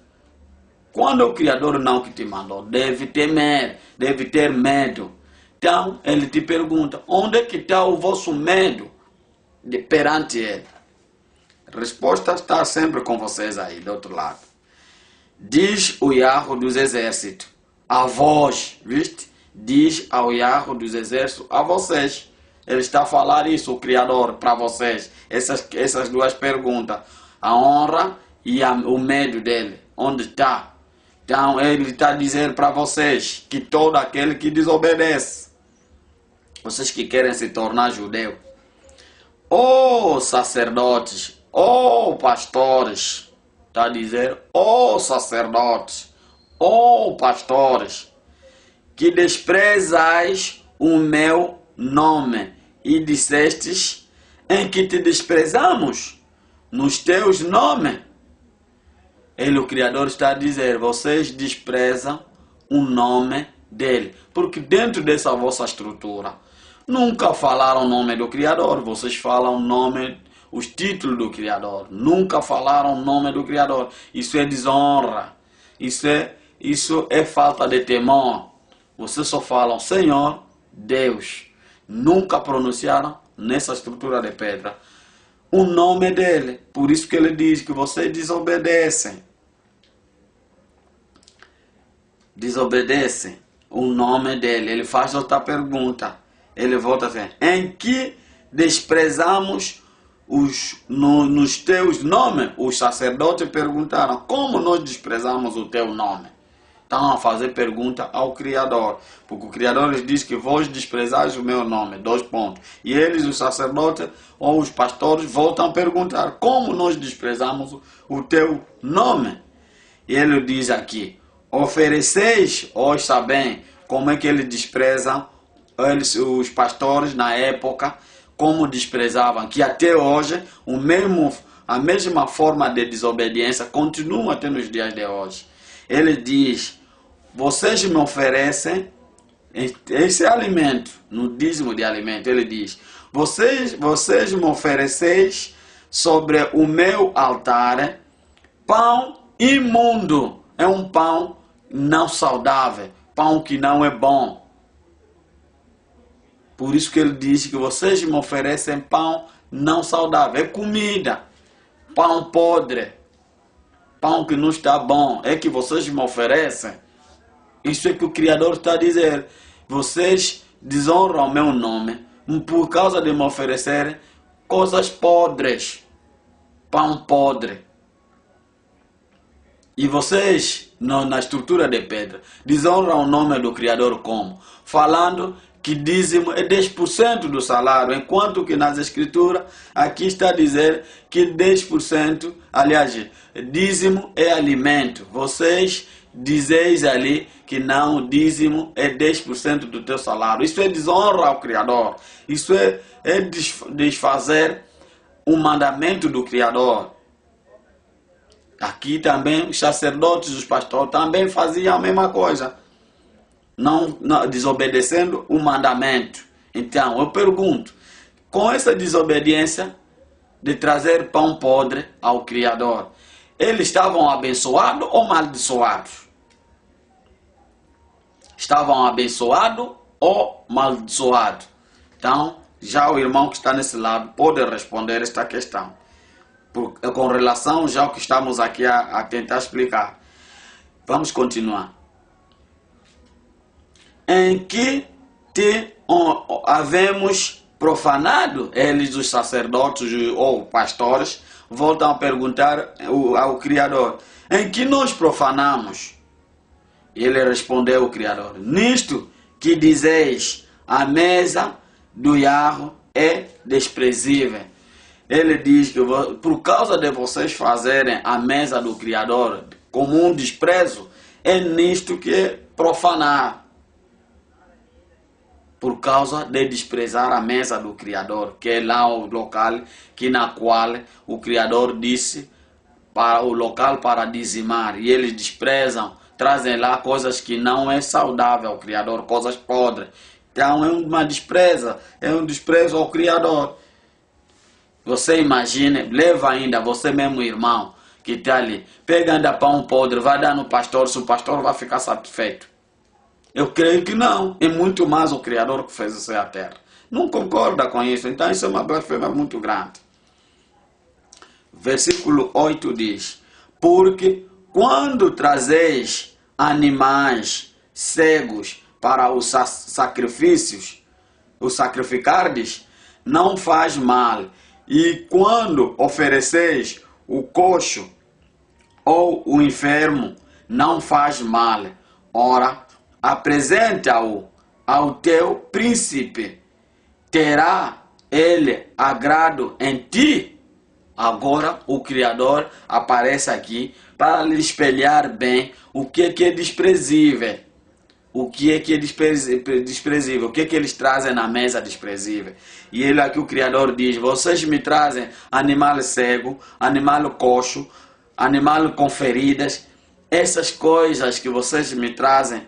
[SPEAKER 1] Quando o Criador não que te mandou, deve temer, deve ter medo. Então, ele te pergunta, onde é que está o vosso medo perante ele? A resposta está sempre com vocês aí, do outro lado. Diz o Yahweh dos exércitos, a vós, viste? Diz ao Yahweh dos exércitos, a vocês. Ele está a falar isso, o Criador, para vocês. Essas duas perguntas. A honra e o medo dele. Onde está? Então, ele está a dizer para vocês que todo aquele que desobedece, vocês que querem se tornar judeu, ou sacerdotes, ou pastores, está a dizer, ou sacerdotes, ou pastores, que desprezais o meu nome e dissestes, em que te desprezamos nos teus nomes. Ele, o Criador, está a dizer, vocês desprezam o nome dele. Porque dentro dessa vossa estrutura, nunca falaram o nome do Criador. Vocês falam o nome, os títulos do Criador. Nunca falaram o nome do Criador. Isso é desonra. Isso é falta de temor. Vocês só falam Senhor, Deus. Nunca pronunciaram nessa estrutura de pedra o nome dele. Por isso que ele diz que vocês desobedecem. Desobedecem o nome dele. Ele faz outra pergunta. Ele volta a dizer, em que desprezamos nos teus nomes? Os sacerdotes perguntaram, como nós desprezamos o teu nome? Estão a fazer pergunta ao Criador. Porque o Criador lhes diz que vós desprezais o meu nome. 2 pontos. E eles, os sacerdotes ou os pastores, voltam a perguntar, como nós desprezamos o teu nome? E ele diz aqui, ofereceis, ouça bem, como é que ele despreza, os pastores na época, como desprezavam, que até hoje a mesma forma de desobediência continua até nos dias de hoje. Ele diz, vocês me oferecem, esse alimento, no dízimo de alimento, ele diz, vocês me ofereceis sobre o meu altar pão imundo. É um pão não saudável, pão que não é bom. Por isso que ele diz que vocês me oferecem pão não saudável, é comida, pão podre. Pão que não está bom, é que vocês me oferecem. Isso é que o Criador está a dizer. Vocês desonram o meu nome por causa de me oferecerem coisas podres. Pão podre. E vocês, na estrutura de pedra, desonram o nome do Criador como? Falando que dízimo é 10% do salário, enquanto que nas escrituras aqui está a dizer que 10%, aliás, dízimo é alimento. Vocês dizeis ali que não, o dízimo é 10% do teu salário. Isso é desonra ao Criador. Isso é desfazer o mandamento do Criador. Aqui também os sacerdotes, os pastores também faziam a mesma coisa. Não desobedecendo o mandamento. Então, eu pergunto, com essa desobediência de trazer pão podre ao Criador, eles estavam abençoados ou amaldiçoados? Estavam abençoados ou amaldiçoados? Então, já o irmão que está nesse lado pode responder esta questão. Com relação já ao que estamos aqui a tentar explicar. Vamos continuar. Em que te havemos profanado? Eles, os sacerdotes ou pastores, voltam a perguntar ao Criador, em que nós profanamos? Ele respondeu ao Criador, nisto que dizeis, a mesa do Yahweh é desprezível. Ele diz que por causa de vocês fazerem a mesa do Criador como um desprezo, é nisto que é profanar. Por causa de desprezar a mesa do Criador, que é lá o local na qual o Criador disse para o local para dizimar. E eles desprezam, trazem lá coisas que não é saudável ao Criador, coisas podres. Então é um desprezo ao Criador. Você imagina, leva ainda, você mesmo irmão, que está ali, pega ainda pão podre, vai dar no pastor, se o pastor vai ficar satisfeito. Eu creio que não. É muito mais o Criador que fez isso à terra. Não concorda com isso. Então isso é uma blasfêmia muito grande. Versículo 8 diz, porque quando trazeis animais cegos para os sacrifícios, os sacrificardes, não faz mal. E quando ofereceis o coxo ou o enfermo, não faz mal. Ora, apresenta-o ao teu príncipe, terá ele agrado em ti? Agora o Criador aparece aqui para lhe espelhar bem o que é desprezível. o que é desprezível, o que eles trazem na mesa desprezível. E ele aqui, o Criador, diz: vocês me trazem animal cego, animal coxo, animal com feridas. Essas coisas que vocês me trazem,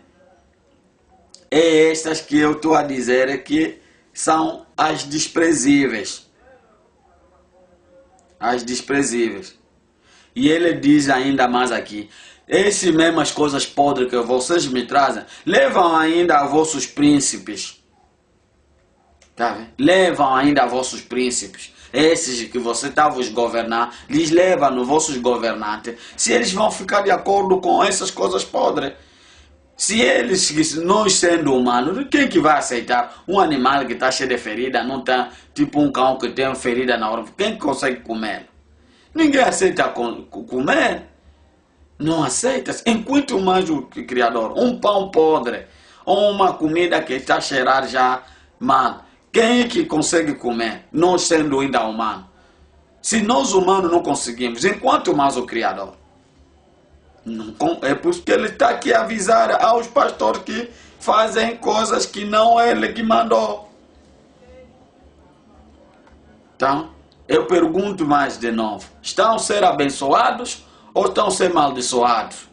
[SPEAKER 1] é estas que eu estou a dizer que são as desprezíveis. As desprezíveis. E ele diz ainda mais aqui: essas mesmas coisas podres que vocês me trazem, levam ainda a vossos príncipes. Tá vendo? Levam ainda a vossos príncipes. Esses que você está a vos governar, lhes levam nos vossos governantes. Se eles vão ficar de acordo com essas coisas podres. Se eles, nós sendo humanos, quem que vai aceitar um animal que está cheio de ferida, não está tipo um cão que tem ferida na hora? Quem consegue comer? Ninguém aceita comer. Não aceita. Enquanto mais o Criador, um pão podre, ou uma comida que está a cheirar já, mano, quem é que consegue comer? Nós sendo ainda humanos. Se nós humanos não conseguimos, enquanto mais o Criador. Não, é por isso que ele está aqui a avisar aos pastores que fazem coisas que não é ele que mandou. Então, eu pergunto mais de novo: estão a ser abençoados ou estão a ser amaldiçoados?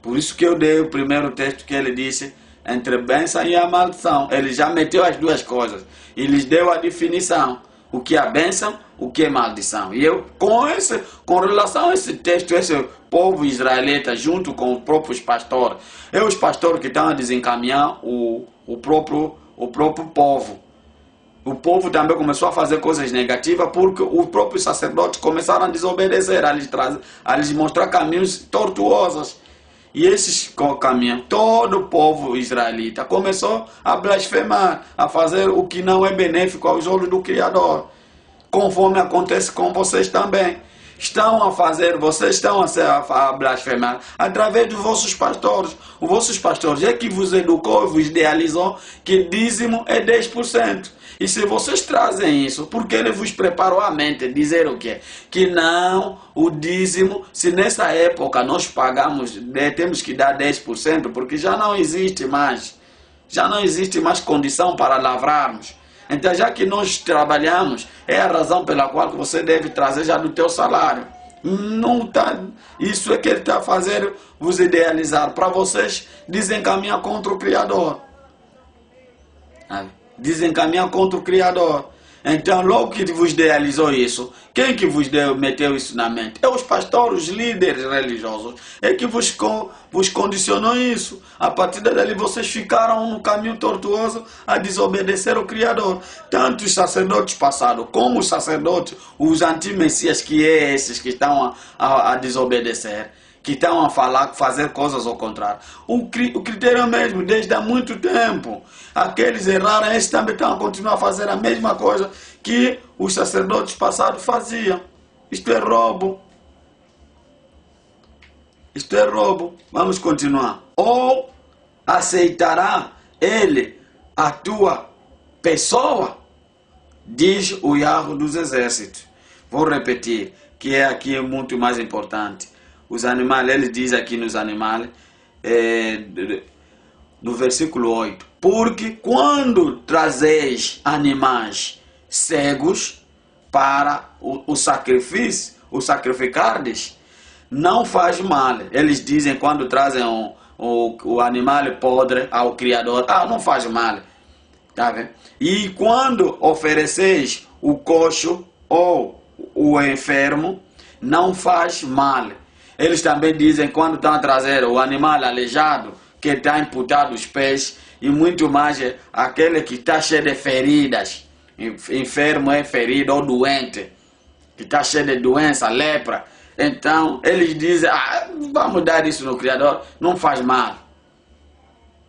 [SPEAKER 1] Por isso que eu dei o primeiro texto que ele disse, entre bênção e a maldição. Ele já meteu as duas coisas e lhes deu a definição. O que é bênção, o que é maldição. E eu, com relação a esse texto, esse povo israelita, junto com os próprios pastores, os pastores que estão a desencaminhar o próprio povo. O povo também começou a fazer coisas negativas porque os próprios sacerdotes começaram a desobedecer, a lhes mostrar caminhos tortuosos. E esses caminhos, todo o povo israelita começou a blasfemar, a fazer o que não é benéfico aos olhos do Criador. Conforme acontece com vocês também. Vocês estão a blasfemar através dos vossos pastores. Os vossos pastores é que vos educou e vos idealizou que dízimo é 10%. E se vocês trazem isso, porque ele vos preparou a mente, dizer o quê? Que não, o dízimo, se nessa época nós pagamos, temos que dar 10%, porque já não existe mais condição para lavrarmos. Então, já que nós trabalhamos, é a razão pela qual você deve trazer já do teu salário. Não tá, isso é que ele está a fazer, vos idealizar, para vocês desencaminhar contra o Criador. Desencaminhar contra o Criador. Então, logo que vos idealizou isso, quem que vos meteu isso na mente? É os pastores, os líderes religiosos. É que vos condicionou isso. A partir dali, vocês ficaram no caminho tortuoso a desobedecer o Criador. Tanto os sacerdotes passados, como os sacerdotes, os anti-messias, que é esses que estão a desobedecer, que estão a fazer coisas ao contrário. O critério é o mesmo, desde há muito tempo. Aqueles erraram, esses também estão a continuar a fazer a mesma coisa que os sacerdotes passados faziam. Isto é roubo. Isto é roubo. Vamos continuar. Ou aceitará ele a tua pessoa? Diz o Yahweh dos exércitos. Vou repetir, que é aqui muito mais importante. Os animais, ele diz aqui nos animais, no versículo 8: porque quando trazeis animais cegos para o sacrifício, o sacrificardes, não faz mal. Eles dizem, quando trazem o animal podre ao Criador, não faz mal. Tá vendo? E quando ofereceis o coxo ou o enfermo, não faz mal. Eles também dizem, quando estão a trazer o animal aleijado, que está amputado os pés, e muito mais aquele que está cheio de feridas, enfermo é ferido ou doente, que está cheio de doença, lepra. Então, eles dizem, vamos dar isso no Criador, não faz mal.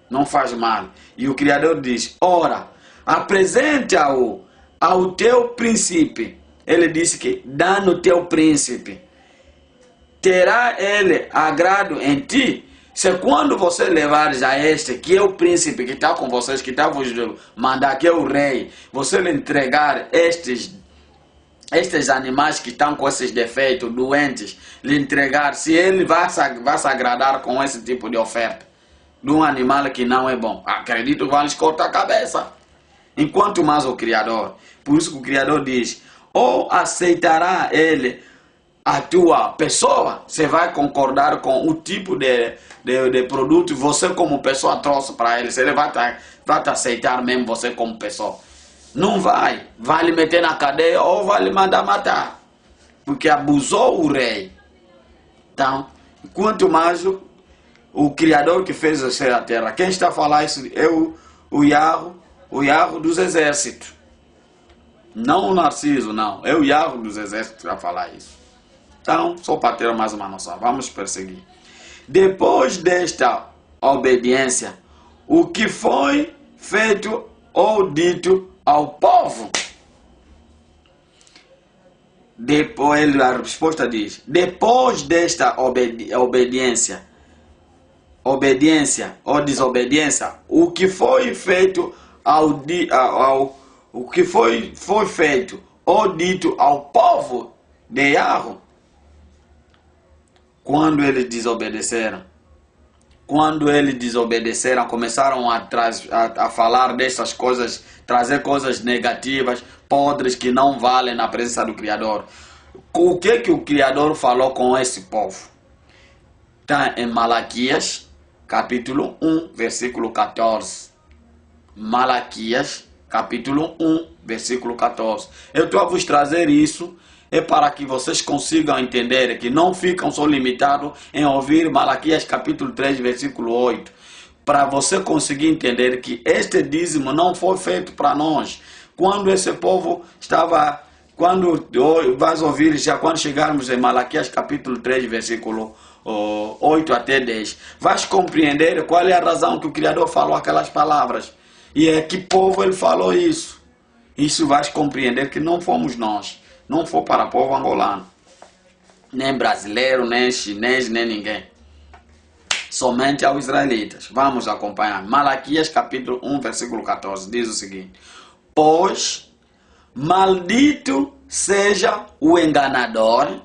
[SPEAKER 1] Não faz mal. E o Criador diz, ora, apresenta-o ao teu príncipe. Ele disse que dá no teu príncipe. Terá ele agrado em ti? Se quando você levares a este, que é o príncipe que está com vocês, que está vos mandar, que é o rei, você lhe entregar estes animais que estão com esses defeitos, doentes, lhe entregar, se ele vai se agradar com esse tipo de oferta. de um animal que não é bom, acredito que vai lhes cortar a cabeça. Enquanto mais o Criador. Por isso que o Criador diz, ou aceitará ele a tua pessoa, você vai concordar com o tipo de produto você como pessoa trouxe para ele, se ele vai te aceitar mesmo você como pessoa. Não vai lhe meter na cadeia ou vai lhe mandar matar, porque abusou o rei. Então, quanto mais o Criador que fez o céu e a terra, quem está a falar isso é o Yahweh dos exércitos. Não o Narciso, não. É o Yahweh dos exércitos a falar isso. Então, só para ter mais uma noção, vamos perseguir. Depois desta obediência, o que foi feito ou dito ao povo? Depois, a resposta diz, depois desta obediência ou desobediência, o que foi feito o que foi feito ou dito ao povo de Yahweh, quando eles desobedeceram, começaram a falar dessas coisas, trazer coisas negativas, podres, que não valem na presença do Criador. O que o Criador falou com esse povo? Está em Malaquias, capítulo 1, versículo 14. Malaquias, capítulo 1, versículo 14. Eu estou a vos trazer isso para que vocês consigam entender que não ficam só limitados em ouvir Malaquias capítulo 3, versículo 8. Para você conseguir entender que este dízimo não foi feito para nós. Quando esse povo estava, quando vais ouvir, já quando chegarmos em Malaquias capítulo 3, versículo 8 até 10, vais compreender qual é a razão que o Criador falou aquelas palavras. E é que povo ele falou isso. Isso vais compreender que não fomos nós. Não foi para o povo angolano, nem brasileiro, nem chinês, nem ninguém. Somente aos israelitas. Vamos acompanhar. Malaquias capítulo 1, versículo 14, diz o seguinte: pois maldito seja o enganador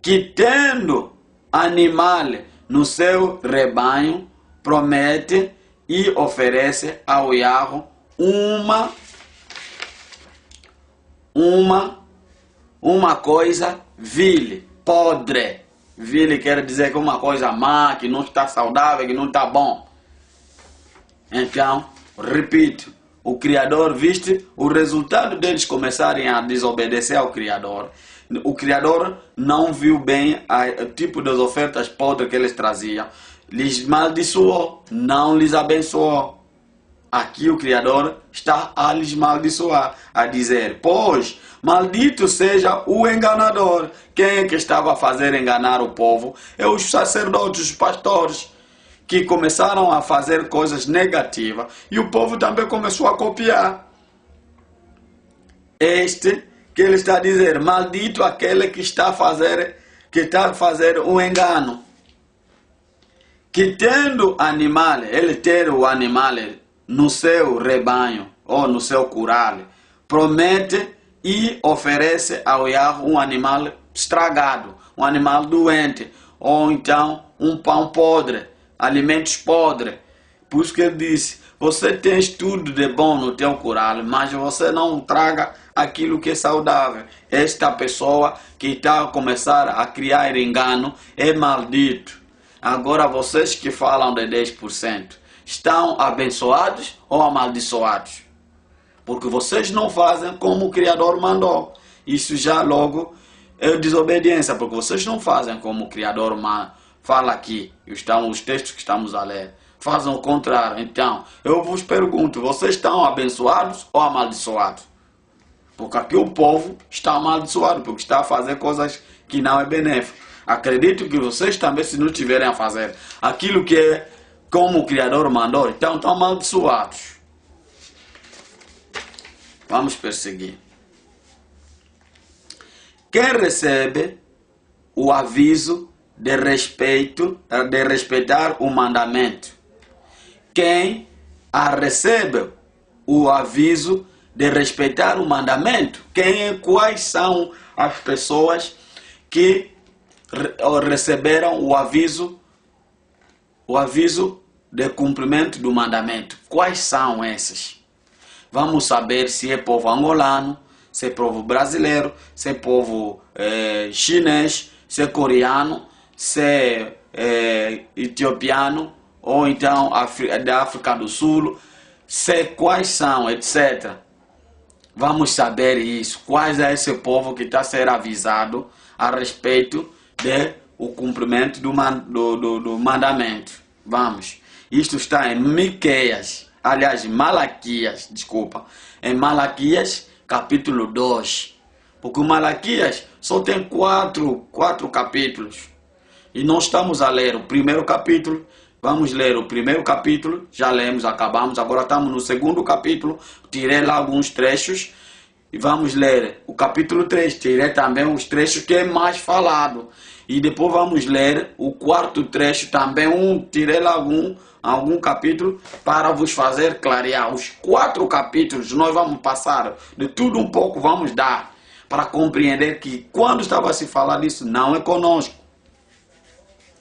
[SPEAKER 1] que, tendo animal no seu rebanho, promete e oferece ao Yahweh uma coisa vile, podre. Vile quer dizer que uma coisa má, que não está saudável, que não está bom. Então, repito, o Criador, viste o resultado deles começarem a desobedecer ao Criador. O Criador não viu bem o tipo das ofertas podres que eles traziam. Lhes maldiçoou, não lhes abençoou. Aqui o Criador está a lhes maldiçoar, a dizer, pois maldito seja o enganador. Quem é que estava a fazer enganar o povo? É os sacerdotes, os pastores, que começaram a fazer coisas negativas e o povo também começou a copiar. Este que ele está a dizer, maldito aquele que está a fazer o engano. Que tendo animal, ele ter o animal no seu rebanho ou no seu curral, promete e oferece ao Yahweh um animal estragado, um animal doente, ou então um pão podre, alimentos podres. Por isso que ele disse, você tens tudo de bom no teu curral, mas você não traga aquilo que é saudável. Esta pessoa que está a começar a criar engano é maldito. Agora vocês que falam de 10%, estão abençoados ou amaldiçoados? Porque vocês não fazem como o Criador mandou. Isso já logo é desobediência, porque vocês não fazem como o Criador fala aqui. Os textos que estamos a ler fazem o contrário. Então, eu vos pergunto, vocês estão abençoados ou amaldiçoados? Porque aqui o povo está amaldiçoado, porque está a fazer coisas que não é benéfico. Acredito que vocês também, se não estiverem a fazer aquilo que é como o Criador mandou, então estão amaldiçoados. Vamos perseguir. Quem recebe o aviso de respeitar o mandamento? Quem recebe o aviso de respeitar o mandamento? Quais são as pessoas que receberam o aviso de cumprimento do mandamento. Quais são esses? Vamos saber se é povo angolano, se é povo brasileiro, se é povo chinês, se é coreano, se é etiopiano, ou então da África do Sul, se quais são, etc. Vamos saber isso. Quais é esse povo que está a ser avisado a respeito do cumprimento do mandamento. Vamos. Isto está em Malaquias, desculpa. Em Malaquias, capítulo 2. Porque o Malaquias só tem quatro capítulos. E nós estamos a ler o primeiro capítulo. Vamos ler o primeiro capítulo. Já lemos, acabamos. Agora estamos no segundo capítulo. Tirei lá alguns trechos. E vamos ler o capítulo 3. Tirei também os trechos que é mais falado. E depois vamos ler o quarto trecho também. Tirei lá algum capítulo para vos fazer clarear. Os 4 capítulos nós vamos passar de tudo um pouco, vamos dar para compreender que quando estava a se falar disso, não é conosco.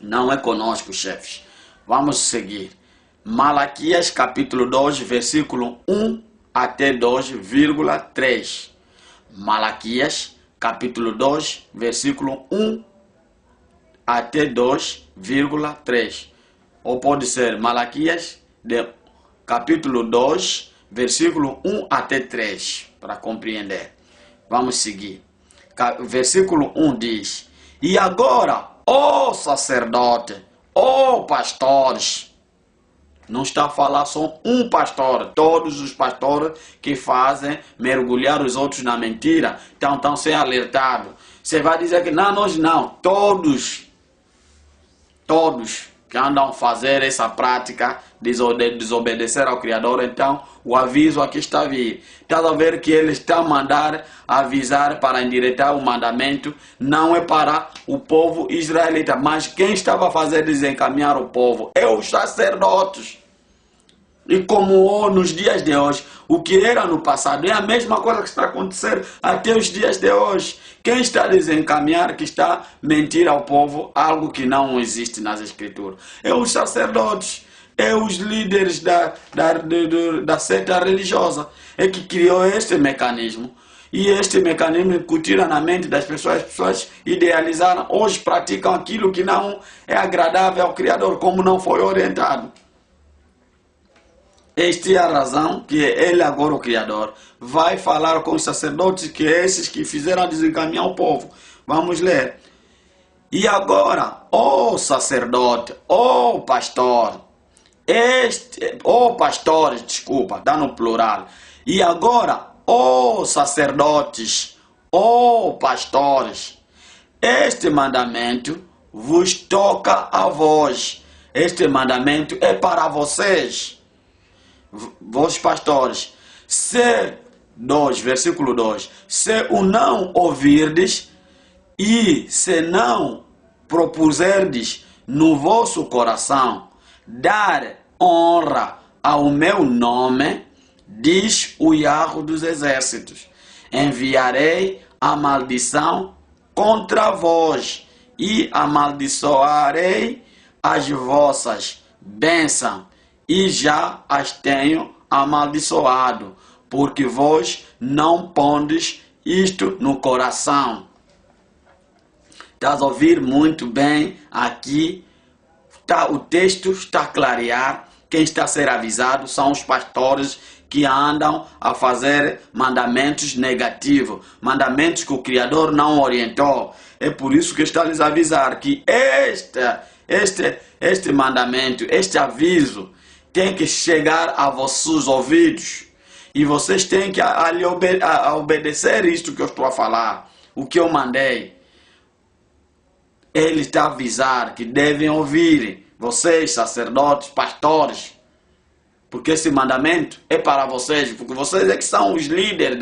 [SPEAKER 1] Não é conosco, chefes. Vamos seguir. Malaquias capítulo 2, versículo 1 até 2,3. Malaquias capítulo 2, versículo 1 até 2,3. Ou pode ser Malaquias capítulo 2, versículo 1 até 3, para compreender. Vamos seguir. Versículo 1 diz: E agora, ó sacerdote, ó pastores. Não está a falar só um pastor. Todos os pastores que fazem mergulhar os outros na mentira estão sendo alertados. Você vai dizer que não, nós não. Todos que andam a fazer essa prática de desobedecer ao Criador, então o aviso aqui está a vir. Está a ver que ele está a mandar avisar para endireitar o mandamento, não é para o povo israelita, mas quem estava a fazer desencaminhar o povo é os sacerdotes. E como nos dias de hoje, o que era no passado é a mesma coisa que está a acontecer até os dias de hoje. Quem está a desencaminhar, que está a mentir ao povo, algo que não existe nas escrituras, é os sacerdotes, é os líderes da seita religiosa, é que criou este mecanismo. E este mecanismo incutiram na mente das pessoas, as pessoas idealizaram, hoje praticam aquilo que não é agradável ao Criador, como não foi orientado. Esta é a razão que ele agora, o Criador, vai falar com os sacerdotes, que é esses que fizeram desencaminhar o povo. Vamos ler. E agora, ó sacerdote, ó pastor, pastores, desculpa, dá no plural. E agora, ó sacerdotes, ó pastores, este mandamento vos toca a vós. Este mandamento é para vocês. Vós pastores, versículo 2, se o não ouvirdes e se não propuserdes no vosso coração dar honra ao meu nome, diz o Yahweh dos exércitos, enviarei a maldição contra vós e amaldiçoarei as vossas bênçãos. E já as tenho amaldiçoado, porque vós não pondes isto no coração. Estás a ouvir muito bem aqui, o texto está a clarear. Quem está a ser avisado são os pastores que andam a fazer mandamentos negativos, mandamentos que o Criador não orientou. É por isso que está a lhes avisar que este mandamento, este aviso, tem que chegar a vossos ouvidos. E vocês têm que obedecer isto que eu estou a falar. O que eu mandei. Ele está a avisar que devem ouvir. Vocês, sacerdotes, pastores. Porque esse mandamento é para vocês. Porque vocês é que são os líderes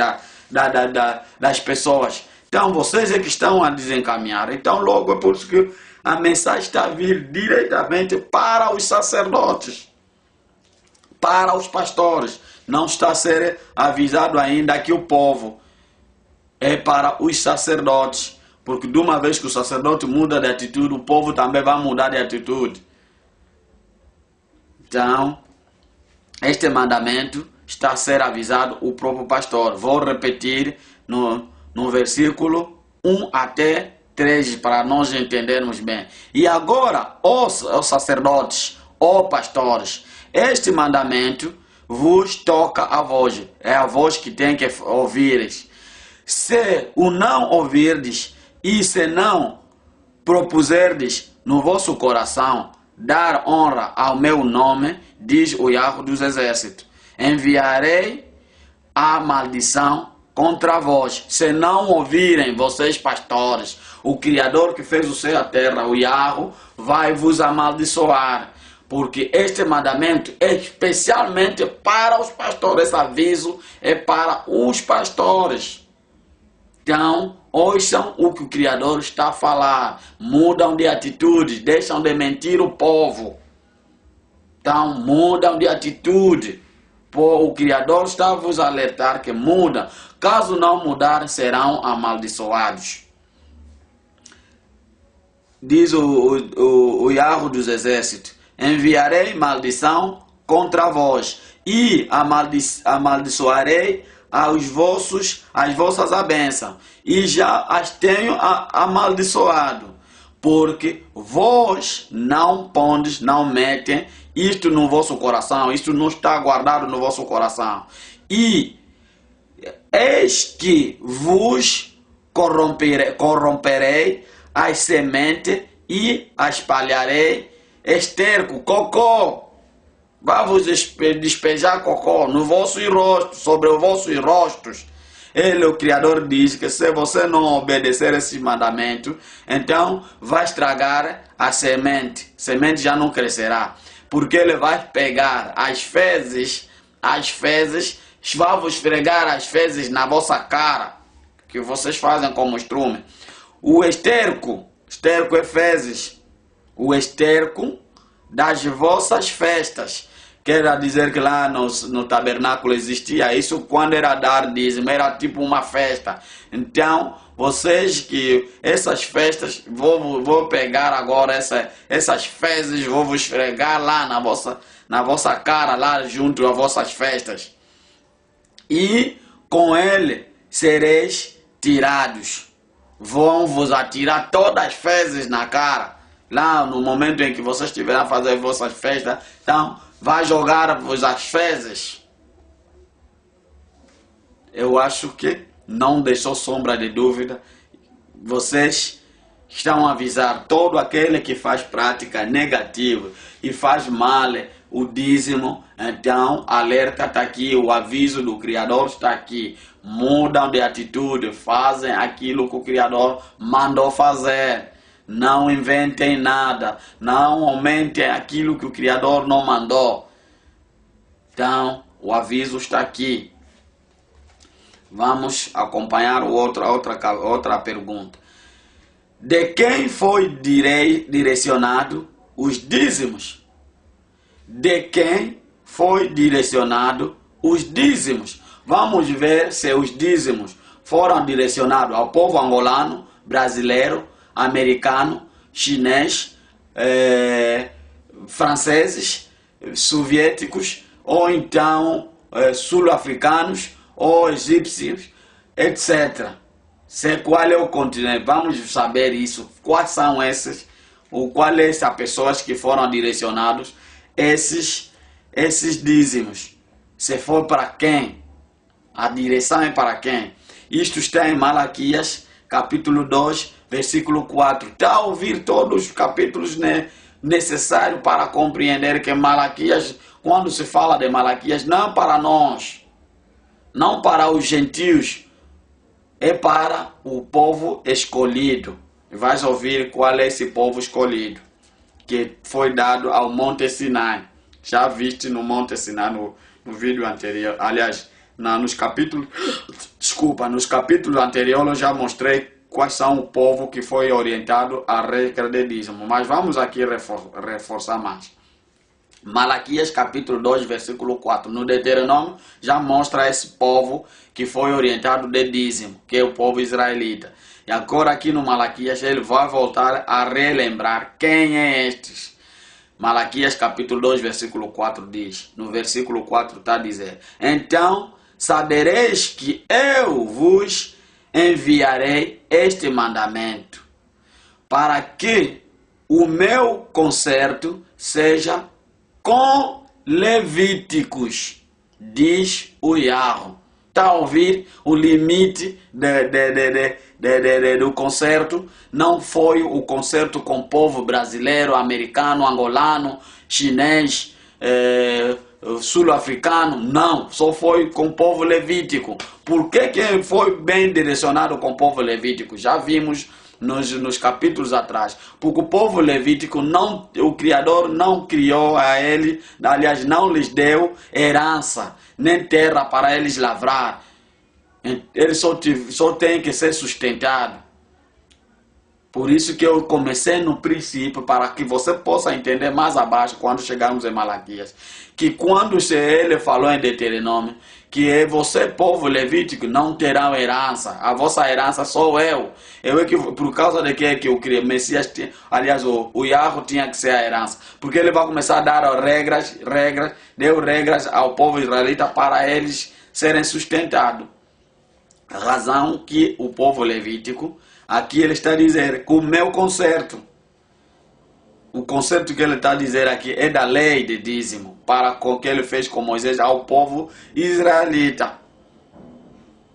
[SPEAKER 1] das pessoas. Então vocês é que estão a desencaminhar. Então logo é por isso que a mensagem está a vir diretamente para os sacerdotes. Para os pastores, não está a ser avisado ainda que o povo é para os sacerdotes, porque de uma vez que o sacerdote muda de atitude, o povo também vai mudar de atitude. Então, este mandamento está a ser avisado o próprio pastor. Vou repetir no versículo 1 até 3 para nós entendermos bem. E agora, ó sacerdotes, ó pastores, este mandamento vos toca a vós. É a vós que tem que ouvires. Se o não ouvirdes e se não propuserdes no vosso coração dar honra ao meu nome, diz o Yahweh dos exércitos, enviarei a maldição contra vós, se não ouvirem vocês pastores. O Criador que fez o céu e a terra, o Yahweh, vai vos amaldiçoar. Porque este mandamento é especialmente para os pastores. Esse aviso é para os pastores. Então, ouçam o que o Criador está a falar. Mudam de atitude, deixam de mentir o povo. Então, mudam de atitude. O Criador está a vos alertar que mudam. Caso não mudarem, serão amaldiçoados. Diz o Yahweh dos exércitos, enviarei maldição contra vós e amaldiçoarei as vossas bênçãos, e já as tenho amaldiçoado, porque vós não pondes, não metem isto no vosso coração, isto não está guardado no vosso coração, e eis que vos corromperei as sementes e as espalharei esterco, cocô. Vai vos despejar cocô no vosso rosto, sobre os vossos rostos. Ele, o Criador, diz que se você não obedecer esse mandamento, então vai estragar a semente. A semente já não crescerá. Porque ele vai pegar as fezes, vai vos esfregar as fezes na vossa cara, que vocês fazem como estrume. O esterco é fezes. O esterco das vossas festas. Quer dizer que lá no tabernáculo existia isso quando era dar dízimo, era tipo uma festa. Então, vocês que essas festas, vou pegar agora essas fezes, vou vos esfregar lá na vossa cara, lá junto às vossas festas. E com ele sereis tirados. Vão vos atirar todas as fezes na cara. Lá no momento em que vocês estiverem a fazer vossas festas, então vai jogar-vos as fezes. Eu acho que não deixou sombra de dúvida. Vocês estão a avisar todo aquele que faz prática negativa e faz mal o dízimo. Então, alerta está aqui, o aviso do Criador está aqui. Mudam de atitude, fazem aquilo que o Criador mandou fazer. Não inventem nada, não aumentem aquilo que o Criador não mandou. Então, o aviso está aqui. Vamos acompanhar outra pergunta. De quem foi direcionado os dízimos? De quem foi direcionado os dízimos? Vamos ver se os dízimos foram direcionados ao povo angolano, brasileiro, americano, chinês, franceses, soviéticos, ou então sul-africanos, ou egípcios, etc. Qual é o continente? Vamos saber isso. Quais são esses? Ou quais são as pessoas que foram direcionados esses dízimos? Se for para quem? A direção é para quem? Isto está em Malaquias, capítulo 2, versículo 4. Está a ouvir todos os capítulos necessários para compreender que Malaquias, quando se fala de Malaquias, não para nós, não para os gentios, é para o povo escolhido. Vais ouvir qual é esse povo escolhido, que foi dado ao Monte Sinai. Já viste no Monte Sinai, no vídeo anterior, aliás, nos capítulos anteriores eu já mostrei quais são o povo que foi orientado a regra de dízimo. Mas vamos aqui reforçar mais. Malaquias capítulo 2, versículo 4. No Deuteronômio já mostra esse povo que foi orientado de dízimo, que é o povo israelita. E agora aqui no Malaquias ele vai voltar a relembrar quem é estes. Malaquias capítulo 2, versículo 4 diz, no versículo 4 está a dizer, então sabereis que eu vos enviarei este mandamento, para que o meu concerto seja com Levíticos, diz o Yahweh. Está a ouvir o limite do concerto? Não foi o concerto com o povo brasileiro, americano, angolano, chinês, sul-africano, não, só foi com o povo levítico. Por que foi bem direcionado com o povo levítico? Já vimos nos capítulos atrás, porque o povo levítico, o Criador não criou a ele, aliás, não lhes deu herança, nem terra para eles lavrar. Eles só têm que ser sustentados. Por isso que eu comecei no princípio, para que você possa entender mais abaixo, quando chegarmos em Malaquias, que quando ele falou em Deuteronômio, que você, povo levítico, não terão herança, a vossa herança sou eu. Eu é que, por causa de que o Messias, aliás, o Yahweh tinha que ser a herança, porque ele vai começar a dar deu regras ao povo israelita para eles serem sustentados. A razão que o povo levítico, aqui ele está a dizer, com o meu concerto. O concerto que ele está a dizer aqui é da lei de dízimo, para o que ele fez com Moisés ao povo israelita,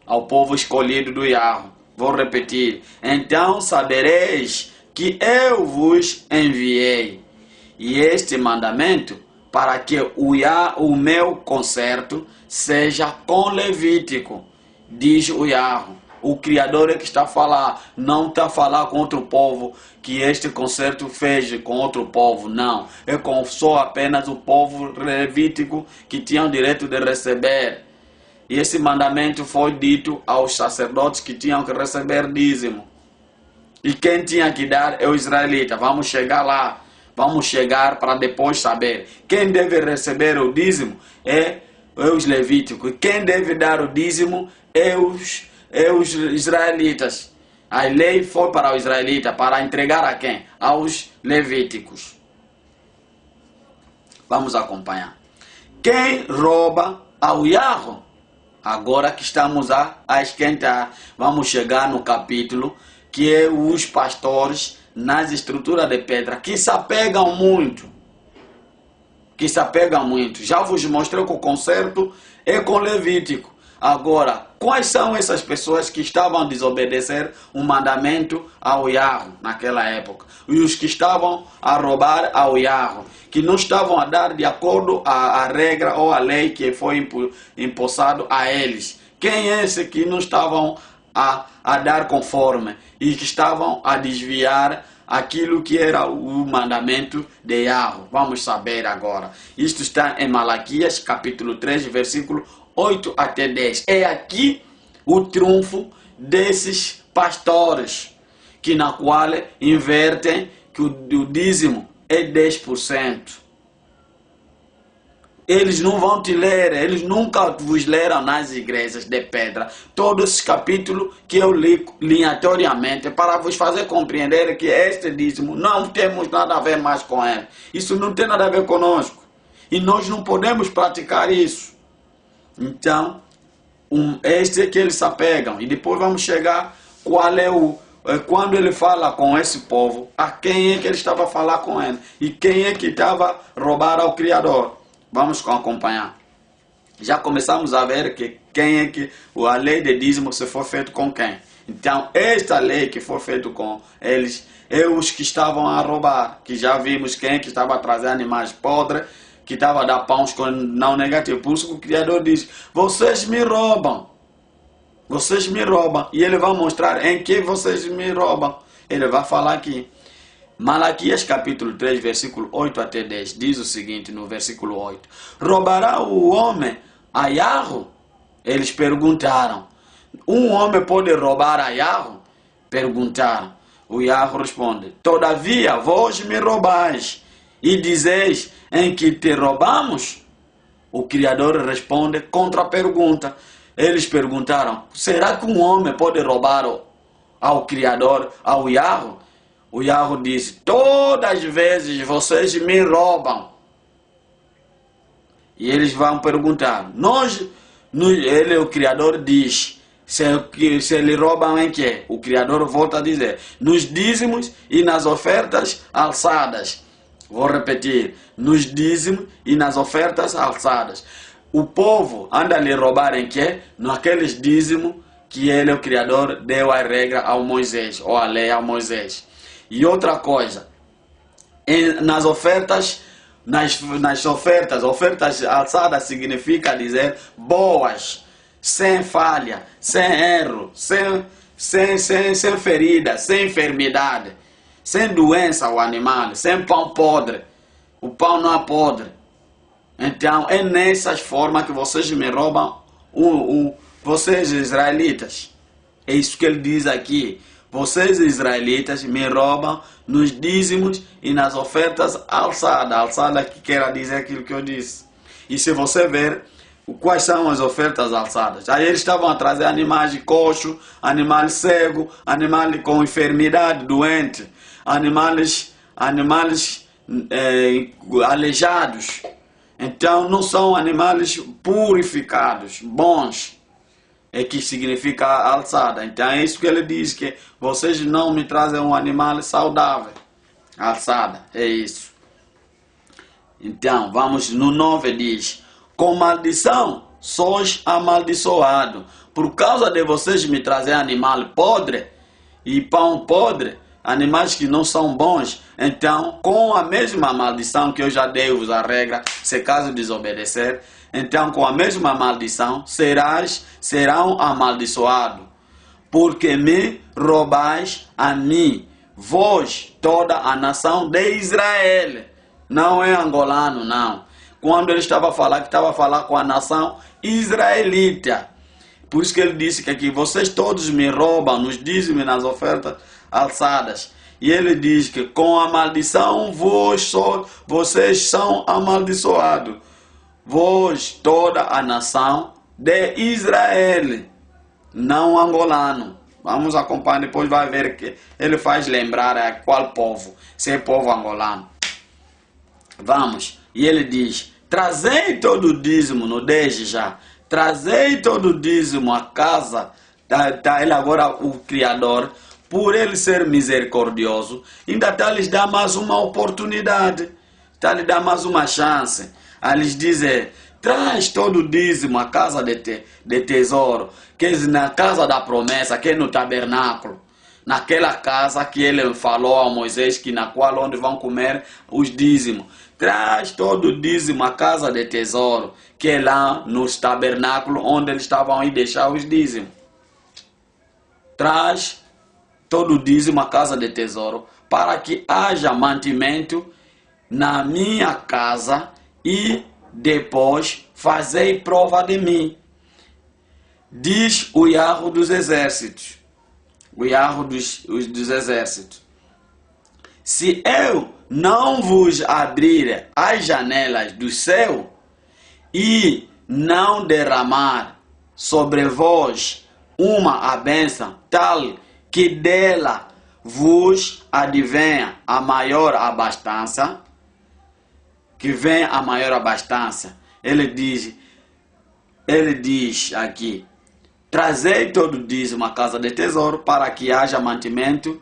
[SPEAKER 1] ao povo escolhido do Yahweh. Vou repetir. Então sabereis que eu vos enviei, e este mandamento, para que o meu concerto seja com Levítico, diz o Yahweh. O Criador é que está a falar, não está a falar com outro povo, que este concerto fez com outro povo, não. É com só apenas o povo levítico que tinha o direito de receber. E esse mandamento foi dito aos sacerdotes que tinham que receber dízimo. E quem tinha que dar é o israelita. Vamos chegar lá, vamos chegar para depois saber. Quem deve receber o dízimo é os levíticos. E quem deve dar o dízimo é os israelitas. A lei foi para os israelitas, para entregar a quem? Aos levíticos. Vamos acompanhar. Quem rouba ao Yahweh? Agora que estamos a esquentar, vamos chegar no capítulo que é os pastores nas estruturas de pedra, que se apegam muito. Já vos mostrei que o concerto é com Levítico. Agora, quais são essas pessoas que estavam a desobedecer o mandamento ao Yahweh naquela época? E os que estavam a roubar ao Yahweh, que não estavam a dar de acordo à regra ou à lei que foi impossado a eles. Quem é esse que não estavam a dar conforme e que estavam a desviar aquilo que era o mandamento de Yahweh? Vamos saber agora. Isto está em Malaquias capítulo 3, versículo 8 até 10. É aqui o triunfo desses pastores, que na qual invertem que o dízimo é 10%. Eles não vão te ler, eles nunca vos leram nas igrejas de pedra todos esses capítulos que eu li aleatoriamente para vos fazer compreender que este dízimo não temos nada a ver mais com ele. Isso não tem nada a ver conosco. E nós não podemos praticar isso. Então, este é que eles se apegam. E depois vamos chegar qual é quando ele fala com esse povo, a quem é que ele estava a falar com ele. E quem é que estava a roubar ao Criador. Vamos acompanhar. Já começamos a ver que quem é que a lei de dízimo se foi feito com quem. Então, esta lei que foi feita com eles é os que estavam a roubar. Que já vimos quem é que estava a trazer animais podres, que estava a dar pães com não negativo. Por isso que o Criador diz, vocês me roubam. Vocês me roubam. E ele vai mostrar em que vocês me roubam. Ele vai falar aqui. Malaquias capítulo 3, versículo 8 até 10, diz o seguinte no versículo 8. Roubará o homem a Yahweh? Eles perguntaram. Um homem pode roubar a Yahweh? Perguntaram. O Yahweh responde. Todavia vós me roubais e dizeis em que te roubamos? O Criador responde contra a pergunta. Eles perguntaram. Será que um homem pode roubar ao Criador, ao Yahweh? O Yahweh disse: todas as vezes vocês me roubam. E eles vão perguntar: ele, o Criador, diz: se ele roubam em quê? O Criador volta a dizer: nos dízimos e nas ofertas alçadas. Vou repetir: nos dízimos e nas ofertas alçadas. O povo anda a lhe roubar em quê? Naqueles dízimos que ele, o Criador, deu a regra ao Moisés, ou a lei a Moisés. E outra coisa, nas ofertas, ofertas alçadas significa dizer boas, sem falha, sem erro, sem ferida, sem enfermidade, sem doença o animal, sem pão podre. O pão não é podre. Então é nessas formas que vocês me roubam, vocês israelitas. É isso que ele diz aqui. Vocês israelitas me roubam nos dízimos e nas ofertas alçadas. Alçada que quer dizer aquilo que eu disse. E se você ver quais são as ofertas alçadas. Aí eles estavam a trazer animais de coxo, animais cego, animais com enfermidade, doente, animais aleijados. Então não são animais purificados, bons. É que significa alçada. Então é isso que ele diz, que vocês não me trazem um animal saudável. Alçada, é isso. Então, vamos no 9, diz: com maldição sois amaldiçoado. Por causa de vocês me trazer animal podre e pão podre, animais que não são bons, então com a mesma maldição que eu já dei-vos a regra, se caso desobedecer, então com a mesma maldição serão amaldiçoados, porque me roubais a mim, vós, toda a nação de Israel. Não é angolano, não. Quando ele estava a falar com a nação israelita. Por isso que ele disse que aqui, vocês todos me roubam nos dízimos e nas ofertas alçadas. E ele diz que com a maldição vocês são amaldiçoados. Vós, toda a nação de Israel, não angolano. Vamos acompanhar, depois vai ver que ele faz lembrar a qual povo, se é povo angolano. Vamos, e ele diz: trazei todo o dízimo, no 10 já, trazei todo o dízimo à casa, ele agora o Criador, por ele ser misericordioso, ainda lhes dá mais uma oportunidade, lhes dá mais uma chance. A lhes dizer: traz todo o dízimo à casa de tesouro, que é na casa da promessa, que é no tabernáculo, naquela casa que ele falou a Moisés, que na qual onde vão comer os dízimos. Traz todo o dízimo à casa de tesouro, que é lá nos tabernáculos onde eles estavam a deixar os dízimos. Traz todo o dízimo à casa de tesouro, para que haja mantimento na minha casa, e depois fazei prova de mim, diz o Yahweh dos exércitos. O Yahweh dos exércitos. Se eu não vos abrir as janelas do céu e não derramar sobre vós uma bênção tal que dela vos advenha a maior abastança, que vem a maior abastança, ele diz aqui: trazei todo o dízimo à casa de tesouro, para que haja mantimento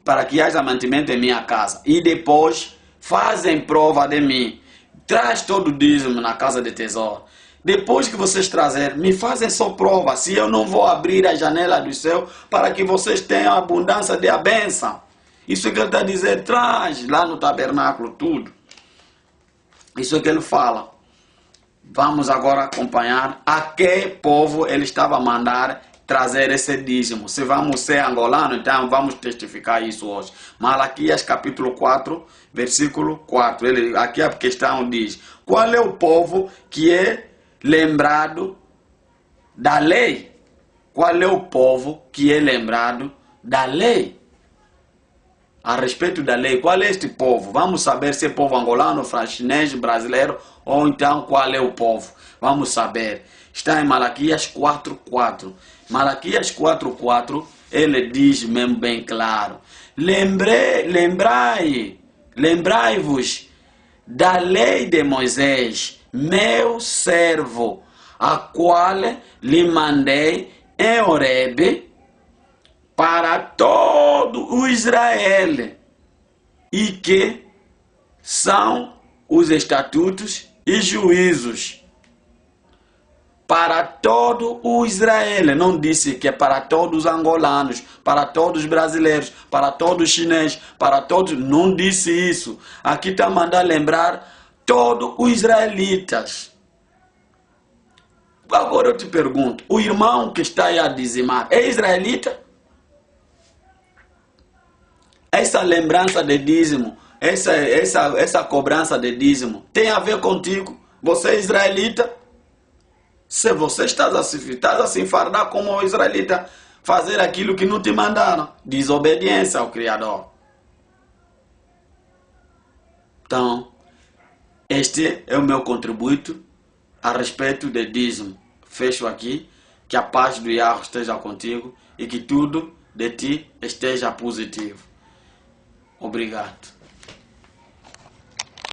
[SPEAKER 1] em minha casa. E depois fazem prova de mim. Traz todo o dízimo na casa de tesouro. Depois que vocês trazerem, me fazem só prova, se eu não vou abrir a janela do céu para que vocês tenham abundância de a bênção. Isso que ele está dizendo: traz lá no tabernáculo tudo. Isso é que ele fala. Vamos agora acompanhar a que povo ele estava a mandar trazer esse dízimo. Se vamos ser angolano, então vamos testificar isso hoje. Malaquias capítulo 4, versículo 4. Aqui a questão diz: qual é o povo que é lembrado da lei? Qual é o povo que é lembrado da lei? A respeito da lei, qual é este povo? Vamos saber se é povo angolano, chinês, brasileiro, ou então qual é o povo. Vamos saber. Está em Malaquias 4:4. Malaquias 4:4, ele diz mesmo bem claro: Lembrai-vos da lei de Moisés, meu servo, a qual lhe mandei em Horebe para todo o Israel, e que são os estatutos e juízos para todo o Israel. Não disse que é para todos os angolanos, para todos os brasileiros, para todos os chineses, para todos. Não disse isso. Aqui está mandando lembrar todos os israelitas. Agora eu te pergunto, o irmão que está aí a dizimar é israelita? Essa lembrança de dízimo, essa cobrança de dízimo tem a ver contigo? Você é israelita? Se você está a se enfardar como o israelita, fazer aquilo que não te mandaram, desobediência ao Criador. Então, este é o meu contributo a respeito de dízimo. Fecho aqui, que a paz do Yahweh esteja contigo e que tudo de ti esteja positivo. Obrigado.